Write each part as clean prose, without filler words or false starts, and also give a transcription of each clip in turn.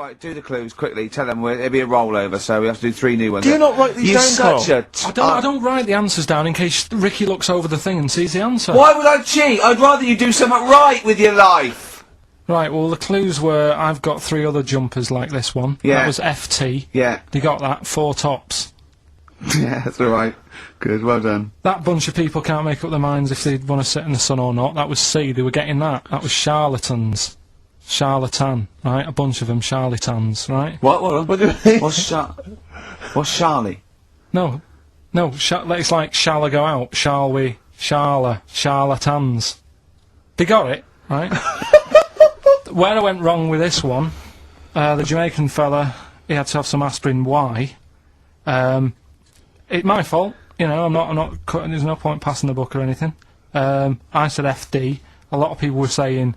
Right, do the clues quickly. Tell them it'll be a rollover, so we have to do 3 new ones. Do you not write these down, Carl? I don't write the answers down in case Ricky looks over the thing and sees the answer. Why would I cheat? I'd rather you do something right with your life. Right, well, the clues were I've got 3 other jumpers like this one. Yeah. That was FT. Yeah. You got that? 4 tops. Yeah, that's alright. Good, well done. That bunch of people can't make up their minds if they'd want to sit in the sun or not. That was C. They were getting that. That was charlatans. Charlatan, right? A bunch of them charlatans, right? What do you mean? What's Charlie? No. It's like, shall I go out? Shall we? Charlatans. They got it, right? Where I went wrong with this one, the Jamaican fella, he had to have some aspirin. Why? It's my fault. You know, I'm not cutting. There's no point passing the buck or anything. I said FD. A lot of people were saying,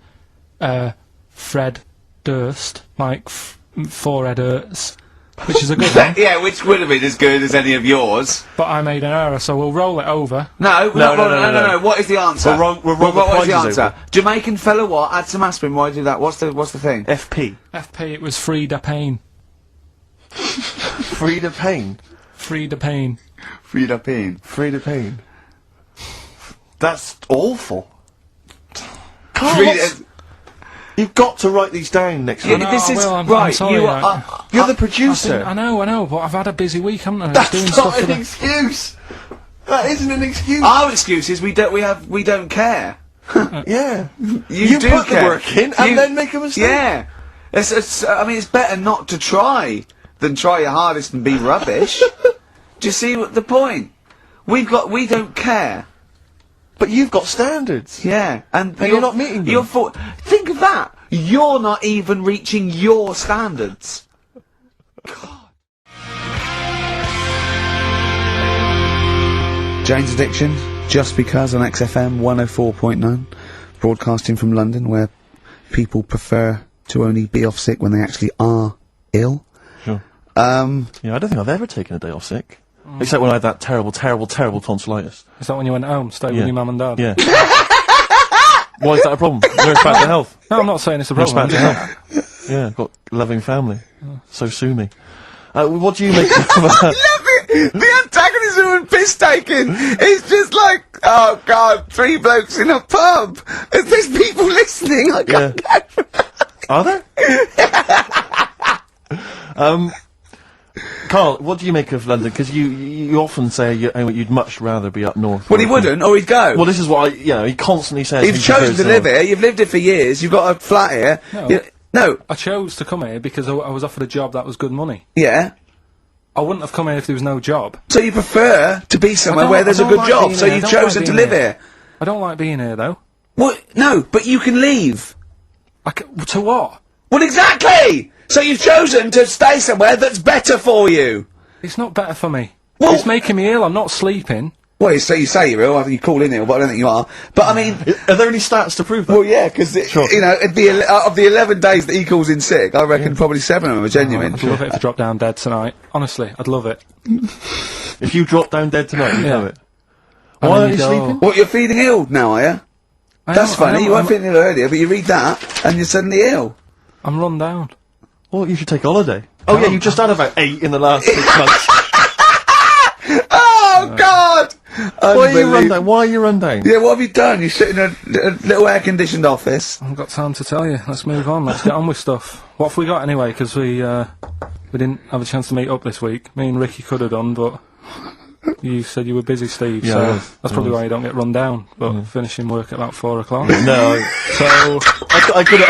Fred Durst, like forehead hurts, which is a good one. Yeah, which would have been as good as any of yours. But I made an error, so we'll roll it over. No. What is the answer? We're wrong. What is the answer? Jamaican fella, what? Add some aspirin. Why do that? What's the thing? FP. FP. It was Frida Payne. Frida Payne. Frida Payne. Frida Payne. Frida Payne. That's awful. Carl, you've got to write these down next week. This is I'm right. sorry, You're the producer. I know, but I've had a busy week, haven't I? That's doing not stuff an excuse. That isn't an excuse. Our excuse is we don't care. Yeah. You do put care. the work in and then make a mistake. Yeah. I mean, it's better not to try than try your hardest and be rubbish. Do you see the point? We don't care. But you've got standards. Yeah, and you're not meeting them. Think of that. You're not even reaching your standards. God. Jane's Addiction, just because on XFM 104.9, broadcasting from London, where people prefer to only be off sick when they actually are ill. Sure. Yeah, I don't think I've ever taken a day off sick. Except when I had that terrible tonsillitis. Is that when you went home, stayed with your mum and dad? Yeah. Why is that a problem? Nurse back to health. No, I'm not saying it's a problem. Nurse back to health. Yeah, I've got a loving family. So sue me. What do you make of I love it! The antagonism and piss-taking is just like, oh God, 3 blokes in a pub. There's people listening, I can't get. Are there? Carl, what do you make of London? Because you often say you'd much rather be up north. Well, he wouldn't, or he'd go. Well, this is what he constantly says. You've chosen to live here, you've lived here for years, you've got a flat here. No. I chose to come here because I was offered a job that was good money. Yeah. I wouldn't have come here if there was no job. So you prefer to be somewhere where there's a good job, so you've chosen to live here. I don't like being here, though. Well, no, but you can leave. To what? Well, exactly! So you've chosen to stay somewhere that's better for you. It's not better for me. Well, it's making me ill. I'm not sleeping. Well, so you say you're ill, I think you call in ill, but I don't think you are. But I mean... Are there any stats to prove that? Well, yeah, because, you know, it'd be of the 11 days that he calls in sick, I reckon probably 7 of them are genuine. I'd love it if I dropped down dead tonight. Honestly, I'd love it. If you drop down dead tonight, you'd have it. Why aren't you sleeping? What, you're feeling ill now, are you? That's funny, you weren't feeling ill earlier, but you read that, and you're suddenly ill. I'm run down. Well, you should take a holiday. Oh yeah, you just had about 8 in the last 6 months. Oh, God! Why are you run down? Why are you run down? Yeah, what have you done? You sit in a little air-conditioned office. I haven't got time to tell you. Let's move on. Let's get on with stuff. What have we got anyway? Because we didn't have a chance to meet up this week. Me and Ricky could have done, but you said you were busy, Steve. Yeah, so that's probably why you don't get run down. But finishing work at about 4 o'clock. No. So I could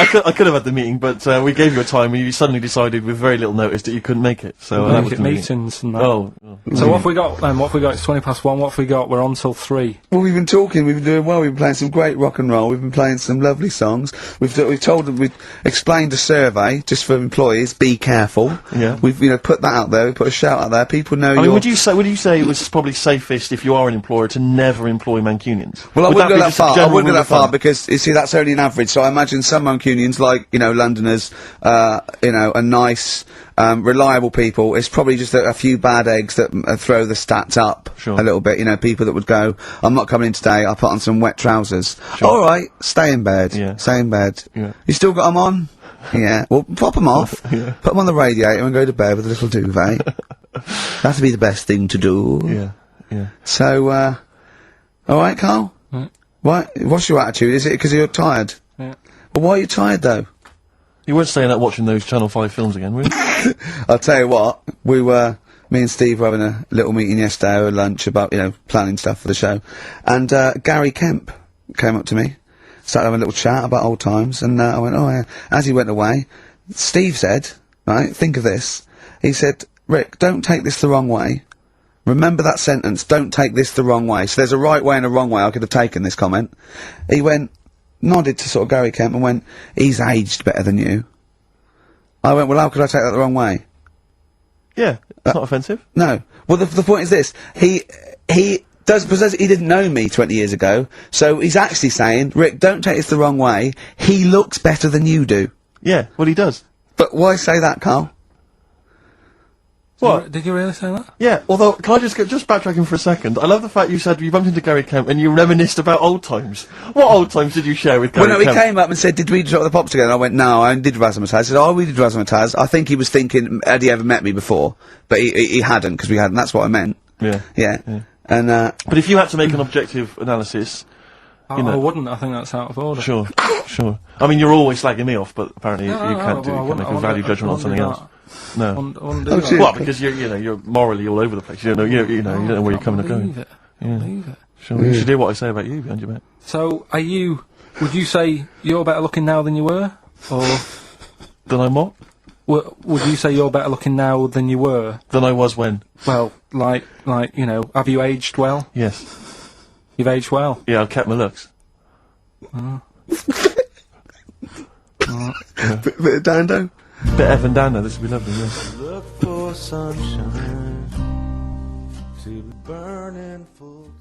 have had the meeting, but we gave you a time and you suddenly decided with very little notice that you couldn't make it. So that was the meetings and that. Oh. So what have we got then? What have we got? It's 1:20. What have we got? We're on till 3. Well, we've been talking, we've been doing well, we've been playing some great rock and roll, we've been playing some lovely songs, we've told them, we've explained a survey, just for employees, be careful. Yeah. We've, put that out there, we put a shout out there, people know I mean, would you say it was probably safest if you are an employer to never employ Mancunians? Well, I wouldn't go that far, because, you see, that's only an average, so I imagine some Mancunians, like, Londoners, are nice, reliable people. It's probably just a few bad eggs that throw the stats up a little bit. People that would go, I'm not coming in today, I'll put on some wet trousers. Alright, stay in bed. Yeah. Stay in bed. Yeah. You still got them on? Yeah. Well, pop them off. Yeah. Put them on the radiator and go to bed with a little duvet. That'd be the best thing to do. Yeah. Yeah. So, alright, Carl? Right. What's your attitude? Is it because you're tired? Yeah. Well, why are you tired, though? You weren't staying up watching those Channel 5 films again, were you? I'll tell you what, me and Steve were having a little meeting yesterday over lunch about, planning stuff for the show. And, Gary Kemp came up to me, started having a little chat about old times, and, I went, oh yeah. As he went away, Steve said, right, think of this. He said, Rick, don't take this the wrong way. Remember that sentence, don't take this the wrong way. So there's a right way and a wrong way I could have taken this comment. He nodded to sort of Gary Kemp and went, he's aged better than you. I went, well, how could I take that the wrong way? Yeah, it's not offensive. No. Well, the point is this. He because he didn't know me 20 years ago, so he's actually saying, Rick, don't take this the wrong way. He looks better than you do. Yeah, well, he does. But why say that, Carl? What? Did you really say that? Yeah, although, can I just backtracking for a second? I love the fact you said you bumped into Gary Kemp and you reminisced about old times. What old times did you share with Gary Well, no, Kemp? he came up and said, did we drop the pops together? And I went, no, I did Razzmatazz. I said, oh, we did Razzmatazz. I think he was thinking, had he ever met me before? But he hadn't, because we hadn't. That's what I meant. Yeah. Yeah. And, But if you had to make an objective analysis... I wouldn't. I think that's out of order. Sure, sure. I mean, you're always slagging me off, but apparently you can't make a value judgment on something else. No. I wouldn't do Oh, that. gee. Well, because you're morally all over the place. You don't know, you don't know where you're coming or going. Believe it. Yeah. Believe it. Sure. You should hear what I say about you behind your back. So, would you say you're better looking now than you were? Or Then I'm what? would you say you're better looking now than you were? Than I was when? Well, have you aged well? Yes. You've aged well. Yeah, I've kept my looks. bit of Dando? Bit Evan Dana, this would be lovely, yes. Look for sunshine to be burning full time.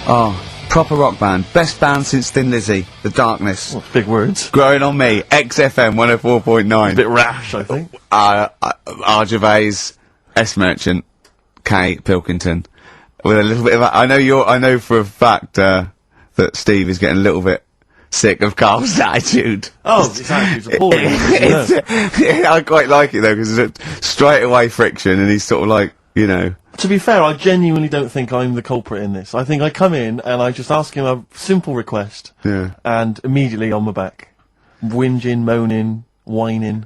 Oh, proper rock band. Best band since Thin Lizzy. The Darkness. Well, big words. Growing on me. XFM 104.9. A bit rash, I think. R. Gervais, S. Merchant, K. Pilkington. With a little bit of I know for a fact, that Steve is getting a little bit sick of Carl's attitude. Oh, his attitude's appalling. Yeah, I quite like it though, because it's straight away friction, and he's sort of like, To be fair, I genuinely don't think I'm the culprit in this. I think I come in and I just ask him a simple request. Yeah. And immediately on my back. Whinging, moaning, whining.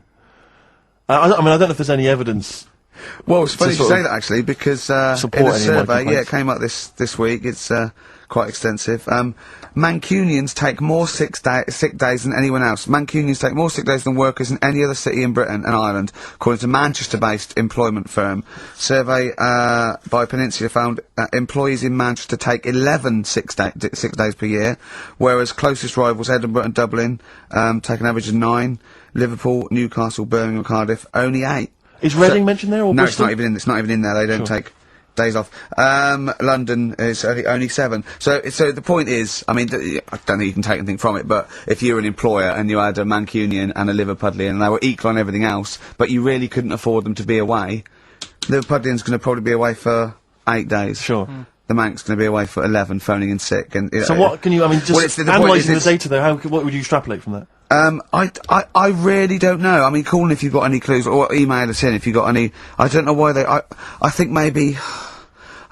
I don't know if there's any evidence. Well, it's funny you sort say of that actually, because in a support any of my survey, complaints. it came up this week. It's quite extensive. Mancunians take more sick days than anyone else. Mancunians take more sick days than workers in any other city in Britain and Ireland, according to Manchester-based employment firm. Survey by Peninsula found employees in Manchester take 11 sick days per year, whereas closest rivals Edinburgh and Dublin take an average of 9. Liverpool, Newcastle, Birmingham, Cardiff only 8. Is Reading mentioned there, or No, Bristol? it's not even in there. They don't take days off. London is only 7. So the point is, I mean, I don't think you can take anything from it, but if you're an employer and you had a Mancunian and a Liverpudlian and they were equal on everything else, but you really couldn't afford them to be away, Liverpudlian's going to probably be away for 8 days. Sure. The Manc's going to be away for 11, phoning in sick. And So what can you, just Well, the point analysing the is data there, what would you extrapolate from that? I really don't know. I mean, call in if you've got any clues, or email us in if you've got any. I don't know why I think maybe.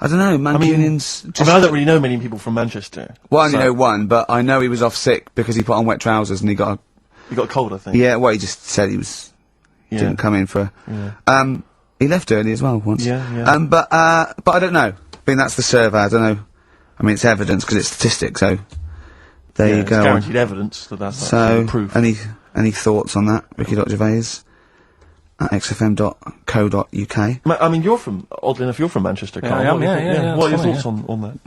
I don't know, Mancunians I don't really know many people from Manchester. Well, I only know one, but I know he was off sick because he put on wet trousers and he got You got a cold, I think. Yeah, well, he just said he didn't come in for... Yeah. He left early as well once. Yeah. But I don't know. I mean, that's the survey, I don't know. I mean, it's evidence because it's statistics, so... There you It's go. guaranteed evidence that's So, proof. any thoughts on that? Ricky.Gervais at xfm.co.uk. I mean, oddly enough, you're from Manchester, Carl. I am, What are your yeah, What are your funny, thoughts on that?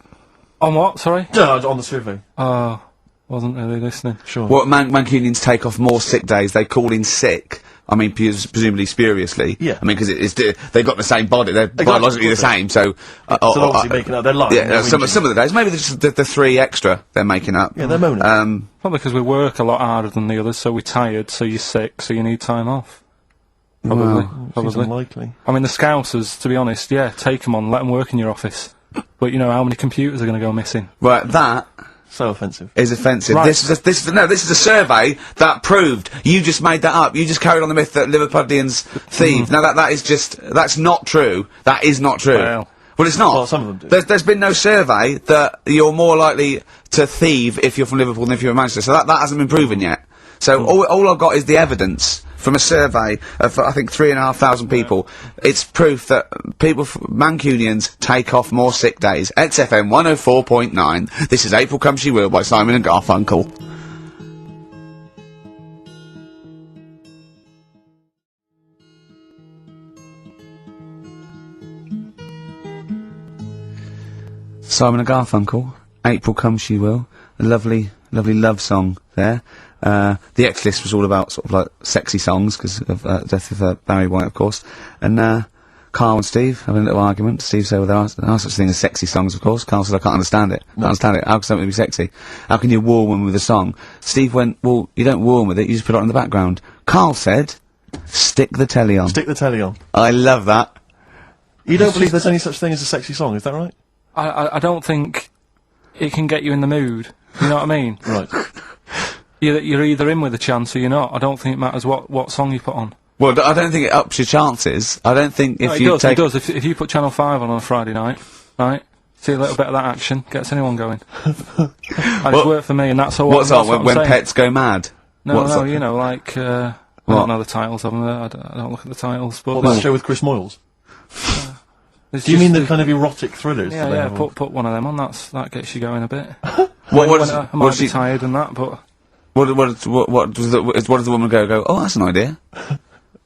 On what? Sorry? No, on the survey. Oh, wasn't really listening. Sure. Well, Mancunians take off more sick days. They call in sick. I mean, presumably spuriously. Yeah. I mean, because they've got the same body. They're biologically the same, so... So obviously making up their life. Yeah, some of the days. Maybe just the 3 extra they're making up. Yeah, they're moaning. Probably because we work a lot harder than the others, so we're tired, so you're sick, so you need time off. Probably. Wow. Seems Probably. unlikely. I mean, the Scousers, to be honest, take them on, let them work in your office. But you know how many computers are going to go missing? Right, that So offensive. is offensive. Right. This is a survey that proved. You just made that up. You just carried on the myth that Liverpudlians thieve. Now that's not true. That is not true. Well, it's not. Well, some of them do. There's been no survey that you're more likely to thieve if you're from Liverpool than if you're in Manchester. So that hasn't been proven yet. So all I've got is the evidence from a survey of, I think, 3,500 people. It's proof that Mancunians take off more sick days. XFM 104.9. This is April Come She Will by Simon and Garfunkel. Simon and Garfunkel, April Come She Will. A lovely love song there. The X list was all about sort of like sexy songs because of death of Barry White, of course. And Carl and Steve having a little argument. Steve said, "Well, there are such things as sexy songs, of course." Carl said, "I can't understand it. How can something be sexy? How can you woo a woman with a song?" Steve went, "Well, you don't woo 'em with it. You just put it on in the background." Carl said, "Stick the telly on." Stick the telly on. I love that. You don't believe there's any such thing as a sexy song, is that right? I don't think it can get you in the mood. You know what I mean? Right. You're either in with a chance or you're not. I don't think it matters what song you put on. Well, I don't think it ups your chances. I don't think if No, you take... It does. If you put Channel 5 on a Friday night, right, see a little bit of that action, gets anyone going. And it's worked for me, and that's all. What's that's on what when I'm saying. pets go mad? No, you know, like, I don't know the titles of them, I don't look at the titles, but... Well, that show with Chris Moyles. there's Do you just mean the kind of erotic thrillers? that they Yeah, have on? put one of them on, that gets you going a bit. What I might be tired and that, but... does the woman go, "Oh, that's an idea."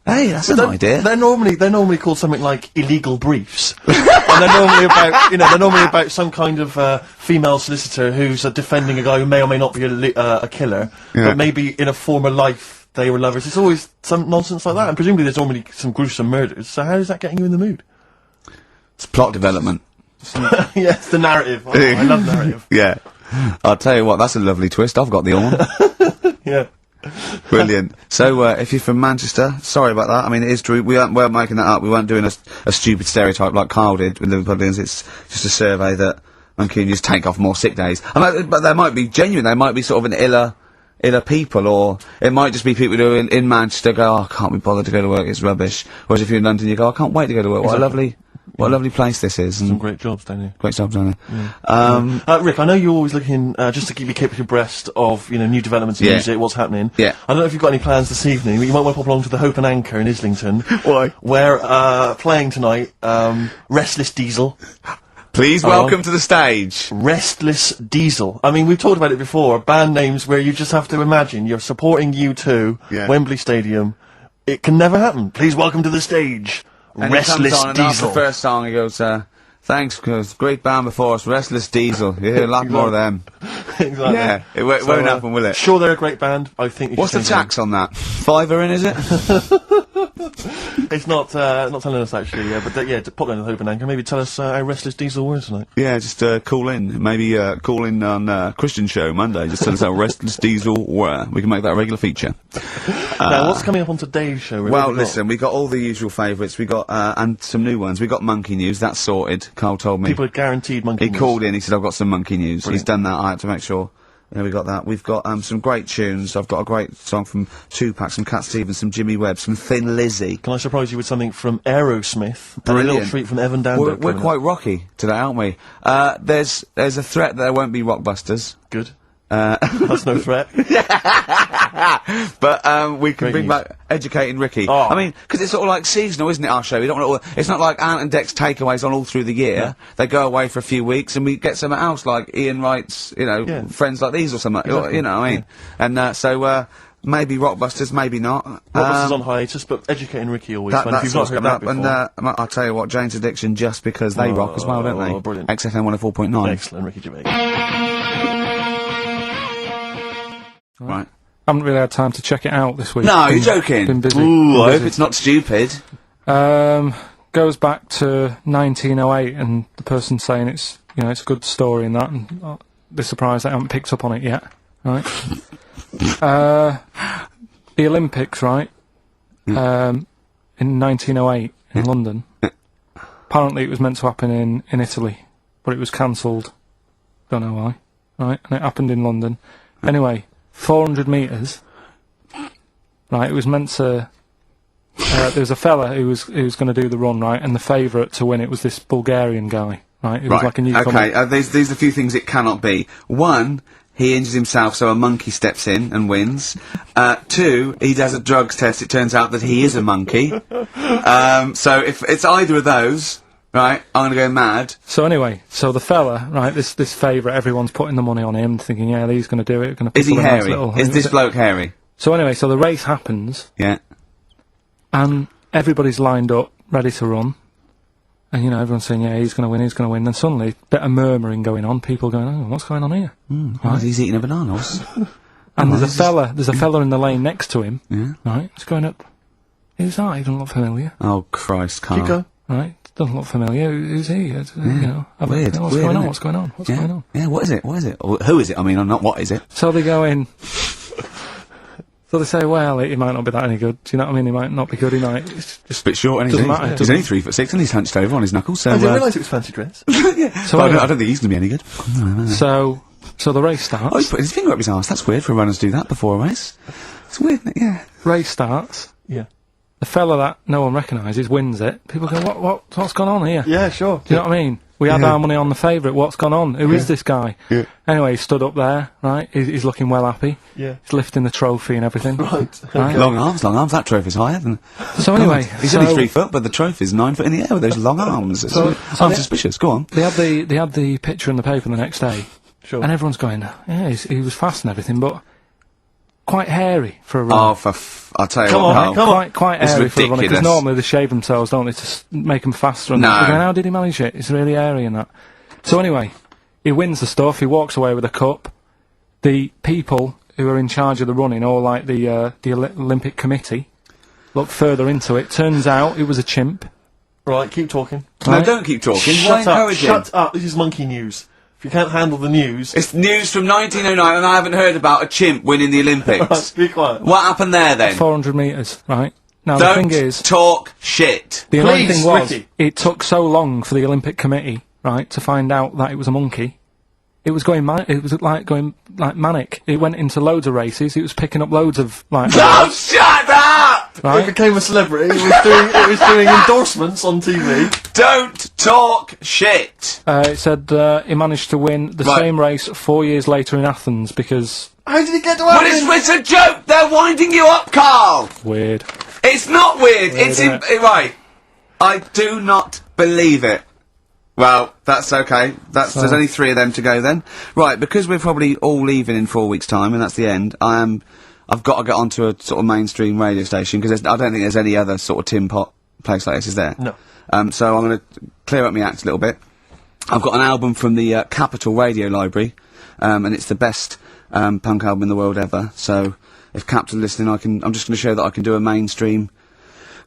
Hey, that's an idea. They're normally called something like illegal briefs, and they're normally about some kind of female solicitor who's defending a guy who may or may not be a killer, but maybe in a former life they were lovers. It's always some nonsense like that, and presumably there's normally some gruesome murders. So how is that getting you in the mood? It's plot development. Yes, the narrative. Oh, I love narrative. Yeah. I'll tell you what, that's a lovely twist. I've got the horn. Yeah. Brilliant. So, if you're from Manchester, sorry about that. I mean, it is true. We weren't making that up. We weren't doing a stupid stereotype like Carl did with Liverpudlians. It's just a survey that Mancunians take off more sick days. But they might be genuine. They might be sort of an iller people, or it might just be people who in Manchester go, "Oh, I can't be bothered to go to work. It's rubbish." Whereas if you're in London, you go, "I can't wait to go to work. What a lovely place this is." Some great jobs down here. Great job, Johnny. Rick, I know you're always looking just to keep you abreast of new developments in music, what's happening. Yeah. I don't know if you've got any plans this evening. You might want to pop along to the Hope and Anchor in Islington. Why? Where playing tonight, Restless Diesel. Please welcome to the stage. Restless Diesel. I mean, we've talked about it before. Band names where you just have to imagine you're supporting U2, Wembley Stadium. It can never happen. Please welcome to the stage, And Restless he comes on and after Diesel. the first song he goes, "Thanks, great band before us, Restless Diesel." You hear a lot more of them. Exactly. Yeah, it won't happen, will it? Sure, they're a great band. I think. You What's the should sing tax on that? £5 in, is it? It's not telling us actually, but pop down to the Hope and Anchor. Maybe tell us how Restless Diesel were tonight. Yeah, just call in. Maybe call in on Christian Show Monday. Just tell us how Restless Diesel were. We can make that a regular feature. Now, what's coming up on today's show? Rick? Well, listen, we got all the usual favourites. We got and some new ones. We got Monkey News. That's sorted. Carl told me. People are guaranteed monkey. He news. called in. He said, "I've got some Monkey News." Brilliant. He's done that. I had to make sure. Yeah, we got that. We've got some great tunes. I've got a great song from Tupac, some Cat Stevens, some Jimmy Webb, some Thin Lizzy. Can I surprise you with something from Aerosmith? And a Brilliant. little treat from Evan Dando. We're quite rocky today, aren't we? There's a threat that there won't be Rockbusters. Good. That's no threat. But we can Great bring news. back Educating Ricky. Oh. I mean, because it's sort of like seasonal, isn't it, our show? We don't want it's not like Ant and Dec's takeaways on all through the year. Yeah. They go away for a few weeks and we get something else, like Ian Wright's, Friends Like These or something. Exactly. You know what I mean? And so maybe Rockbusters, maybe not. Rockbusters on hiatus, but Educating Ricky always fun. If That's you've not what's heard coming that up. before. And I'll tell you what, Jane's Addiction, just because they rock as well, don't they? Brilliant. XFM 104.9. Excellent, Ricky Gervais. Right. Haven't really had time to check it out this week. No, you're Been- joking. Been busy. Ooh, I Been hope busy. it's not stupid. Goes back to 1908, and the person saying it's a good story and that, and they're surprised they haven't picked up on it yet, right? The Olympics, right? In 1908 in London. Apparently, it was meant to happen in Italy, but it was cancelled. Don't know why. Right, and it happened in London. Anyway, 400 metres. Right, it was meant to... there was a fella who was going to do the run, right, and the favourite to win it was this Bulgarian guy, right? It was like a newcomer. Okay, these are a few things it cannot be. One, he injures himself, so a monkey steps in and wins. 2, he does a drugs test, it turns out that he is a monkey. So if it's either of those... Right, I'm gonna go mad. So anyway, so the fella, right, this favourite, everyone's putting the money on him, thinking, yeah, he's gonna do it, gonna... Is he hairy? Is this bloke hairy? So anyway, so the race happens. Yeah. And everybody's lined up, ready to run. And, you know, everyone's saying, yeah, he's gonna win, he's gonna win. Then suddenly, a bit of murmuring going on, people going, oh, what's going on here? Right. He's eating a banana. And there's a fella in the lane next to him, Yeah. right, he's going up. Who's that? He doesn't look familiar. Oh, Christ, Carl. Keep going. Right, doesn't look familiar. Who's he? You know, Weird. what's going on? What's going on? What's going on? Yeah, what is it? What is it? Or who is it? I mean, not what is it? So they go in. So they say, well, he might not be that any good. Do you know what I mean? He might not be good. He might. It's just A bit short, and doesn't matter. he's only 3'6", and he's hunched over on his knuckles. So I didn't realise it was fancy dress. So I anyway, don't think he's going to be any good. so the race Oh, he's starts. put his finger up his arse. That's weird for a runner to do that before a race. It's weird, isn't it? Yeah. Race starts. Yeah. The fella that no one recognises wins it. People go, what's gone on here? Yeah, sure. Do you know what I mean? We had our money on the favourite. What's gone on? Who is this guy? Yeah. Anyway, he stood up there, right? He's looking well happy. Yeah. He's lifting the trophy and everything. Right. Right. Long arms. That trophy's higher than... So anyway, He's only 3 foot, but the trophy's 9 foot in the air with those long arms. So I'm they- suspicious. Go on. they had the picture in the paper the next day, Sure. and everyone's going, yeah, he was fast and everything, but quite hairy for a run. Oh, I'll tell you Come what, on, Carl. come on. Quite It's hairy for a runner, because ridiculous. normally they shave themselves, don't they, to make them faster. And No. they're going, how did he manage it? It's really hairy and that. So anyway, he wins the stuff, he walks away with a cup. The people who are in charge of the running, or like the Olympic Committee, look further into it. Turns out it was a chimp. Right, keep talking. No, Right. don't keep talking. Why Shut up. encourage him? Shut up. This is monkey news. If you can't handle the news... It's news from 1909, and I haven't heard about a chimp winning the Olympics. Right, be quiet. What happened there, then? 400 metres, right? Now the Don't thing is, talk shit. the annoying Please, thing was, Ricky. it took so long for the Olympic Committee, right, to find out that it was a monkey. It was going going manic. It went into loads of races. It was picking up loads of No, shut up! It right. became a celebrity. It was doing endorsements on TV. Don't talk shit. It said he managed to win the Right. same race 4 years later in Athens because How did he get to Well, Athens? it's a joke. They're winding you up, Carl. weird. It's not weird. It's isn't right. I do not believe it. Well, that's okay. There's only 3 of them to go then. Right, because we're probably all leaving in 4 weeks' time, and that's the end. I've got to get onto a sort of mainstream radio station because I don't think there's any other sort of tin pot place like this, is there? No. So I'm going to clear up my act a little bit. I've got an album from the Capitol Radio Library, and it's the best punk album in the world ever. So if Capitol are listening, I'm just going to show that I can do a mainstream.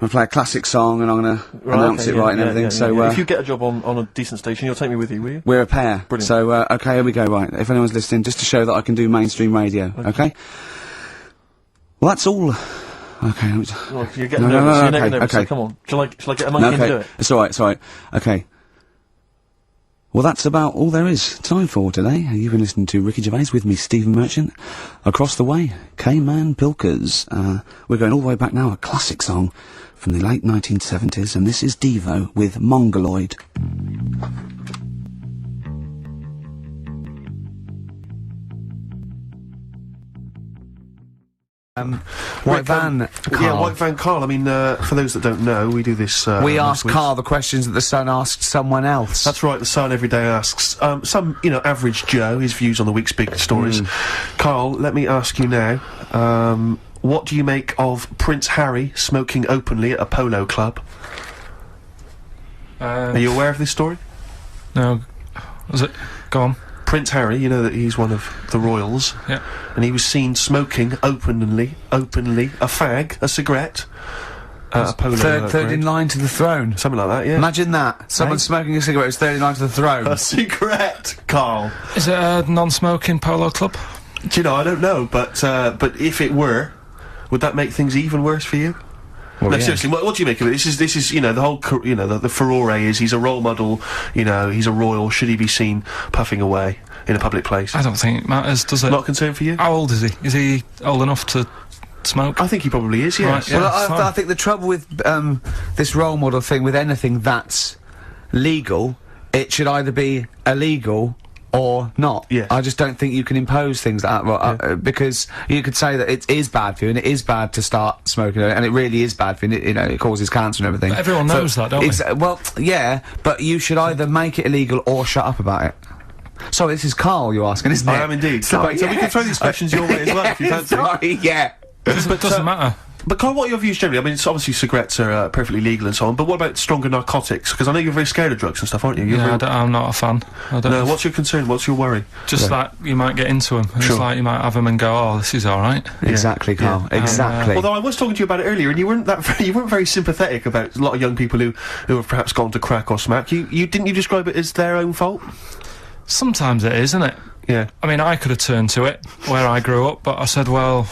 I'm going to play a classic song, and I'm going to announce it right and everything. So if you get a job on a decent station, you'll take me with you, will you? we're a pair. Brilliant. So okay, here we go. Right, if anyone's listening, just to show that I can do mainstream radio. Okay. Well, that's all. Okay. Well, you're getting No, nervous. You're okay, getting nervous. okay. So come on. Shall I get a monkey and do it? It's alright, it's alright. Okay. Well, that's about all there is time for today. You've been listening to Ricky Gervais with me, Stephen Merchant. Across the way, K-Man Pilkers. We're going all the way back now, a classic song from the late 1970s, and this is Devo with Mongoloid. White Van, Carl. Yeah, White Van Carl. I mean, for those that don't know, we do this. We most ask weeks. Carl the questions that the Sun asked someone else. That's right. The Sun every day asks some, average Joe his views on the week's big stories. Carl, let me ask you now. What do you make of Prince Harry smoking openly at a polo club? Are you aware of this story? No, was it? Go on. Prince Harry, you know that he's one of the royals, Yeah. and he was seen smoking openly, a fag, a cigarette, at a polo Third in ground. line to the throne. Something like that, yeah. Imagine that. Someone smoking a cigarette who's third in line to the throne. A cigarette, Carl. Is it a non-smoking polo club? Do you know, I don't know, but if it were, would that make things even worse for you? Well, No, yeah. seriously, what do you make of it? This is, you know, the whole, you know, the furore is he's a role model, you know, he's a royal, should he be seen puffing away in a public place? I don't think it matters, does it? Not a concern for you? How old is he? Is he old enough to smoke? I think he probably is, yes. Right, yeah. Well, fine. I think the trouble with this role model thing, with anything that's legal, it should either be illegal or not. Yes. I just don't think you can impose things like that, because you could say that it is bad for you, and it is bad to start smoking, and it really is bad for you, and you know, it causes cancer and everything. But everyone knows that, don't they? Well, yeah, but you should either make it illegal or shut up about it. Sorry, this is Carl you're asking, isn't it? I am indeed. Sorry, So we can throw these questions your way as well, if you fancy. Sorry, yeah. It doesn't matter. But Carl, what are your views generally? I mean, it's obviously cigarettes are perfectly legal and so on, but what about stronger narcotics? Because I know you're very scared of drugs and stuff, aren't you? You're Yeah, very- I'm not a fan. I don't No, what's your concern? What's your worry? Just that you might get into them. Sure. It's like you might have them and go, oh, this is alright. Exactly, Carl. Yeah. Exactly. Although I was talking to you about it earlier, and you weren't very sympathetic about a lot of young people who have perhaps gone to crack or smack. You didn't you describe it as their own fault? Sometimes it is, isn't it? Yeah. I mean, I could have turned to it where I grew up, but I said, well,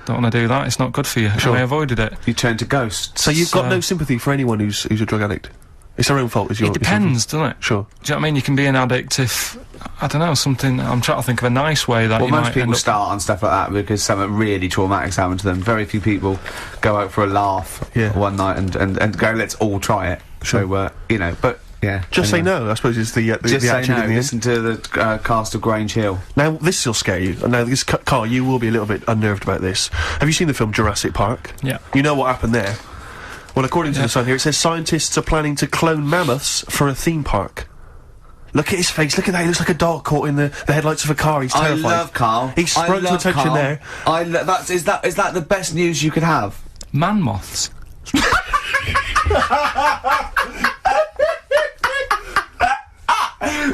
don't want to do that, it's not good for you. Sure. And I avoided it. You turn to ghosts. So you've got So- no sympathy for anyone who's a drug addict. It's their own fault. Is your It depends, doesn't it? Sure. Do you know what I mean? You can be an addict if, I don't know, something, I'm trying to think of a nice way that Well, you most might people end up... start on stuff like that because something really traumatic's happened to them. Very few people go out for a laugh one night and go, let's all try it. Sure. So, you know, but, yeah. Just anyway. say no, I suppose, is the Just say attitude no, in the end. listen to the cast of Grange Hill. Now, this will scare you. Now, this, Carl, you will be a little bit unnerved about this. Have you seen the film Jurassic Park? Yeah. You know what happened there? Well, according to the Sun here, it says scientists are planning to clone mammoths for a theme park. Look at his face, look at that, he looks like a dog caught in the headlights of a car, he's terrified. I love Carl. He sprung to attention Carl. there. Is that the best news you could have? Man moths.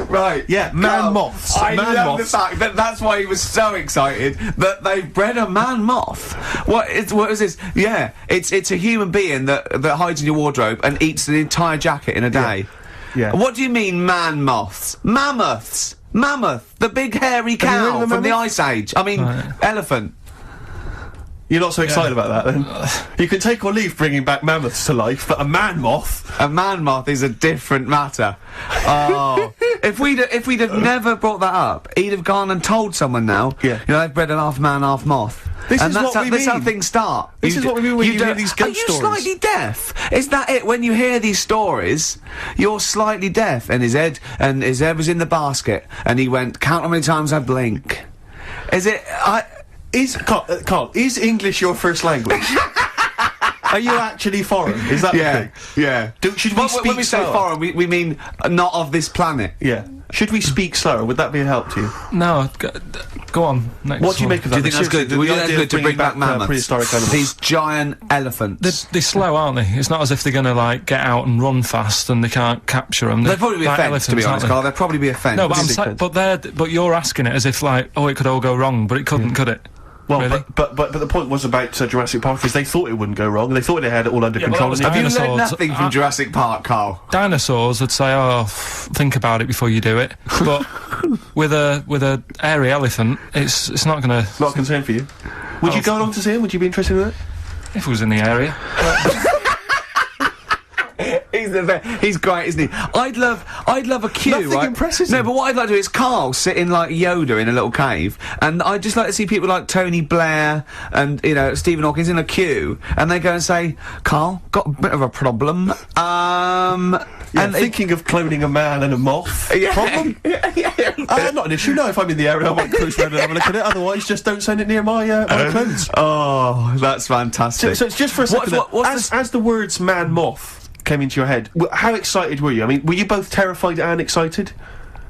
Right. Yeah, man moths. I Man love moths. the fact that that's why he was so excited that they've bred a man moth. What is this? Yeah, it's a human being that hides in your wardrobe and eats an entire jacket in a day. Yeah. What do you mean, man moths? Mammoths. Mammoth, the big hairy you heard cow of the from the mammoth? Ice Age. I mean, elephant. You're not so excited about that, then? You can take or leave bringing back mammoths to life, but a man moth... A man moth is a different matter. Oh, if we'd have never brought that up, he'd have gone and told someone now. Yeah. You know, they've bred an half man, half moth. This and is that's what we that's how mean. things start. This is what we mean when you hear don't- these ghost Are you stories. slightly deaf? Is that it? When you hear these stories, you're slightly deaf. And his head was in the basket, and he went, "Count how many times I blink." Is it? Carl, is English your first language? Are you actually foreign? Is that the thing? yeah. Should we Well, speak when we say slower? foreign, we mean not of this planet. Yeah. Should we speak slower? Would that be a help to you? No, go on. Next What do you one. make of Do that? you think that's good? Seriously, Do you the think that's idea good of to bring bringing back mammoths? prehistoric animals. These giant elephants. They're slow, aren't they? It's not as if they're going to, like, get out and run fast and they can't capture them. They'd probably be a fence, to be honest, Carl. They'd probably be a fence. No, but I'm Ridiculous. but you're asking it as if, like, oh, it could all go wrong, but it couldn't, could it? Well, Really? but the point was about Jurassic Park is they thought it wouldn't go wrong. They thought they had it all under Yeah, but control. that was and Have you dinosaurs. learned nothing from Jurassic Park, Carl? Dinosaurs would say, oh, think about it before you do it. But with a hairy elephant, it's not going to... not a concern for you. Would you go along to see him? Would you be interested in it? If it was in the area. He's great, isn't he? I'd love a queue, Nothing right? impresses No, him. but what I'd like to do is Carl sitting like Yoda in a little cave, and I'd just like to see people like Tony Blair and, you know, Stephen Hawkins in a queue, and they go and say, "Carl, got a bit of a problem." And thinking of cloning a man and a moth. Yeah. Problem? Not an issue. No, if I'm in the area, I might cruise around and have a look at it. Otherwise, just don't send it near my clothes. Oh, that's fantastic. So it's just for a second. What's as the words "man moth" came into your head, how excited were you? I mean, were you both terrified and excited?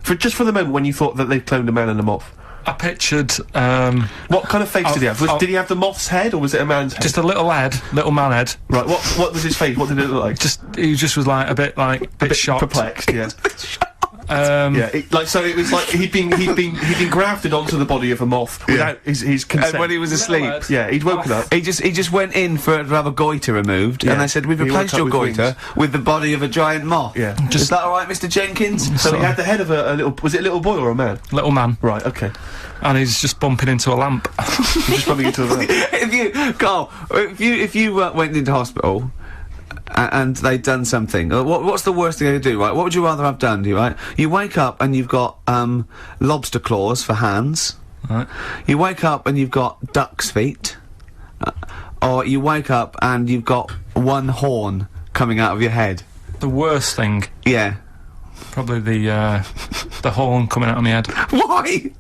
For the moment when you thought that they'd cloned a man and a moth. I pictured, What kind of face did he have? Did he have the moth's head, or was it a man's head? just a little man head. Right. What was his face? What did it look like? He just was like a bit shocked. perplexed. Yeah. Yeah, so it was like he'd been grafted onto the body of a moth without his consent. And when he was asleep. Yeah, he'd woken up. He just went in to have a goiter removed, and they said, "We've replaced your goiter with the body of a giant moth." Yeah. Is that all right, Mr. Jenkins? So he had the head of a little. Was it a little boy or a man? Little man. Right. Okay. And he's just bumping into a lamp. He's just bumping into a lamp. If you went into hospital. And they'd done something. What's the worst thing they could do, right? What would you rather have done, right? You wake up and you've got, lobster claws for hands. Right. You wake up and you've got duck's feet. Or you wake up and you've got one horn coming out of your head. The worst thing? Yeah. Probably the horn coming out of my head. Why?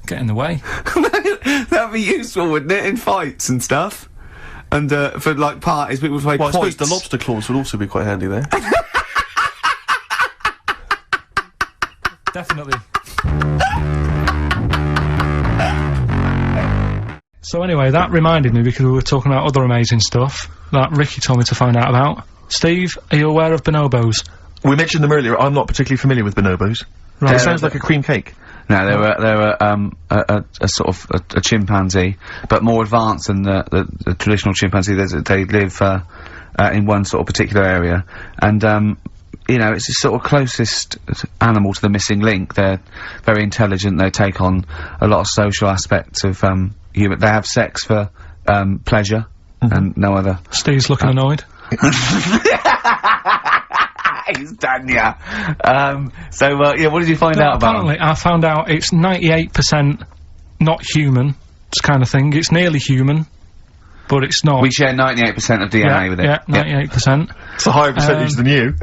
Get in the way. That'd be useful, wouldn't it, in fights and stuff? And, for, like, parties, people would play Well, I suppose quoits. the lobster claws would also be quite handy there. Definitely. So anyway, that reminded me, because we were talking about other amazing stuff that Ricky told me to find out about. Steve, are you aware of bonobos? We mentioned them earlier. I'm not particularly familiar with bonobos. Right. It sounds like a cream cake. No, they were a sort of a chimpanzee, but more advanced than the traditional chimpanzee. They live in one sort of particular area, and you know, it's the sort of closest animal to the missing link. They're very intelligent. They take on a lot of social aspects of human. They have sex for pleasure and no other. Steve's looking annoyed. He's done ya. Yeah, what did you find out about apparently, I found out it's 98% not human, kind of thing. It's nearly human, but it's not. We share 98% of DNA with it. Yeah, 98%. It's a higher percentage than you.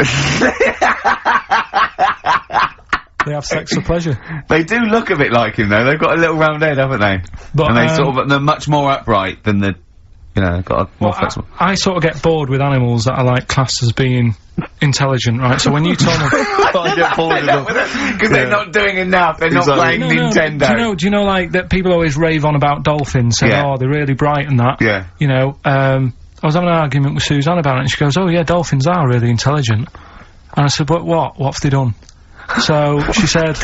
They have sex for pleasure. They do look a bit like him, though. They've got a little round head, haven't they? But, and they're much more upright than the, you know, got a more flexible. I sort of get bored with animals that are like classed as being intelligent, right? So when you told me, I get bored with them because they're not doing enough. They're not playing Nintendo. Do you know like that? People always rave on about dolphins, saying, "Oh, they're really bright and that." Yeah. You know, I was having an argument with Suzanne about it, and she goes, "Oh yeah, dolphins are really intelligent." And I said, "But what? What have they done?" So she said,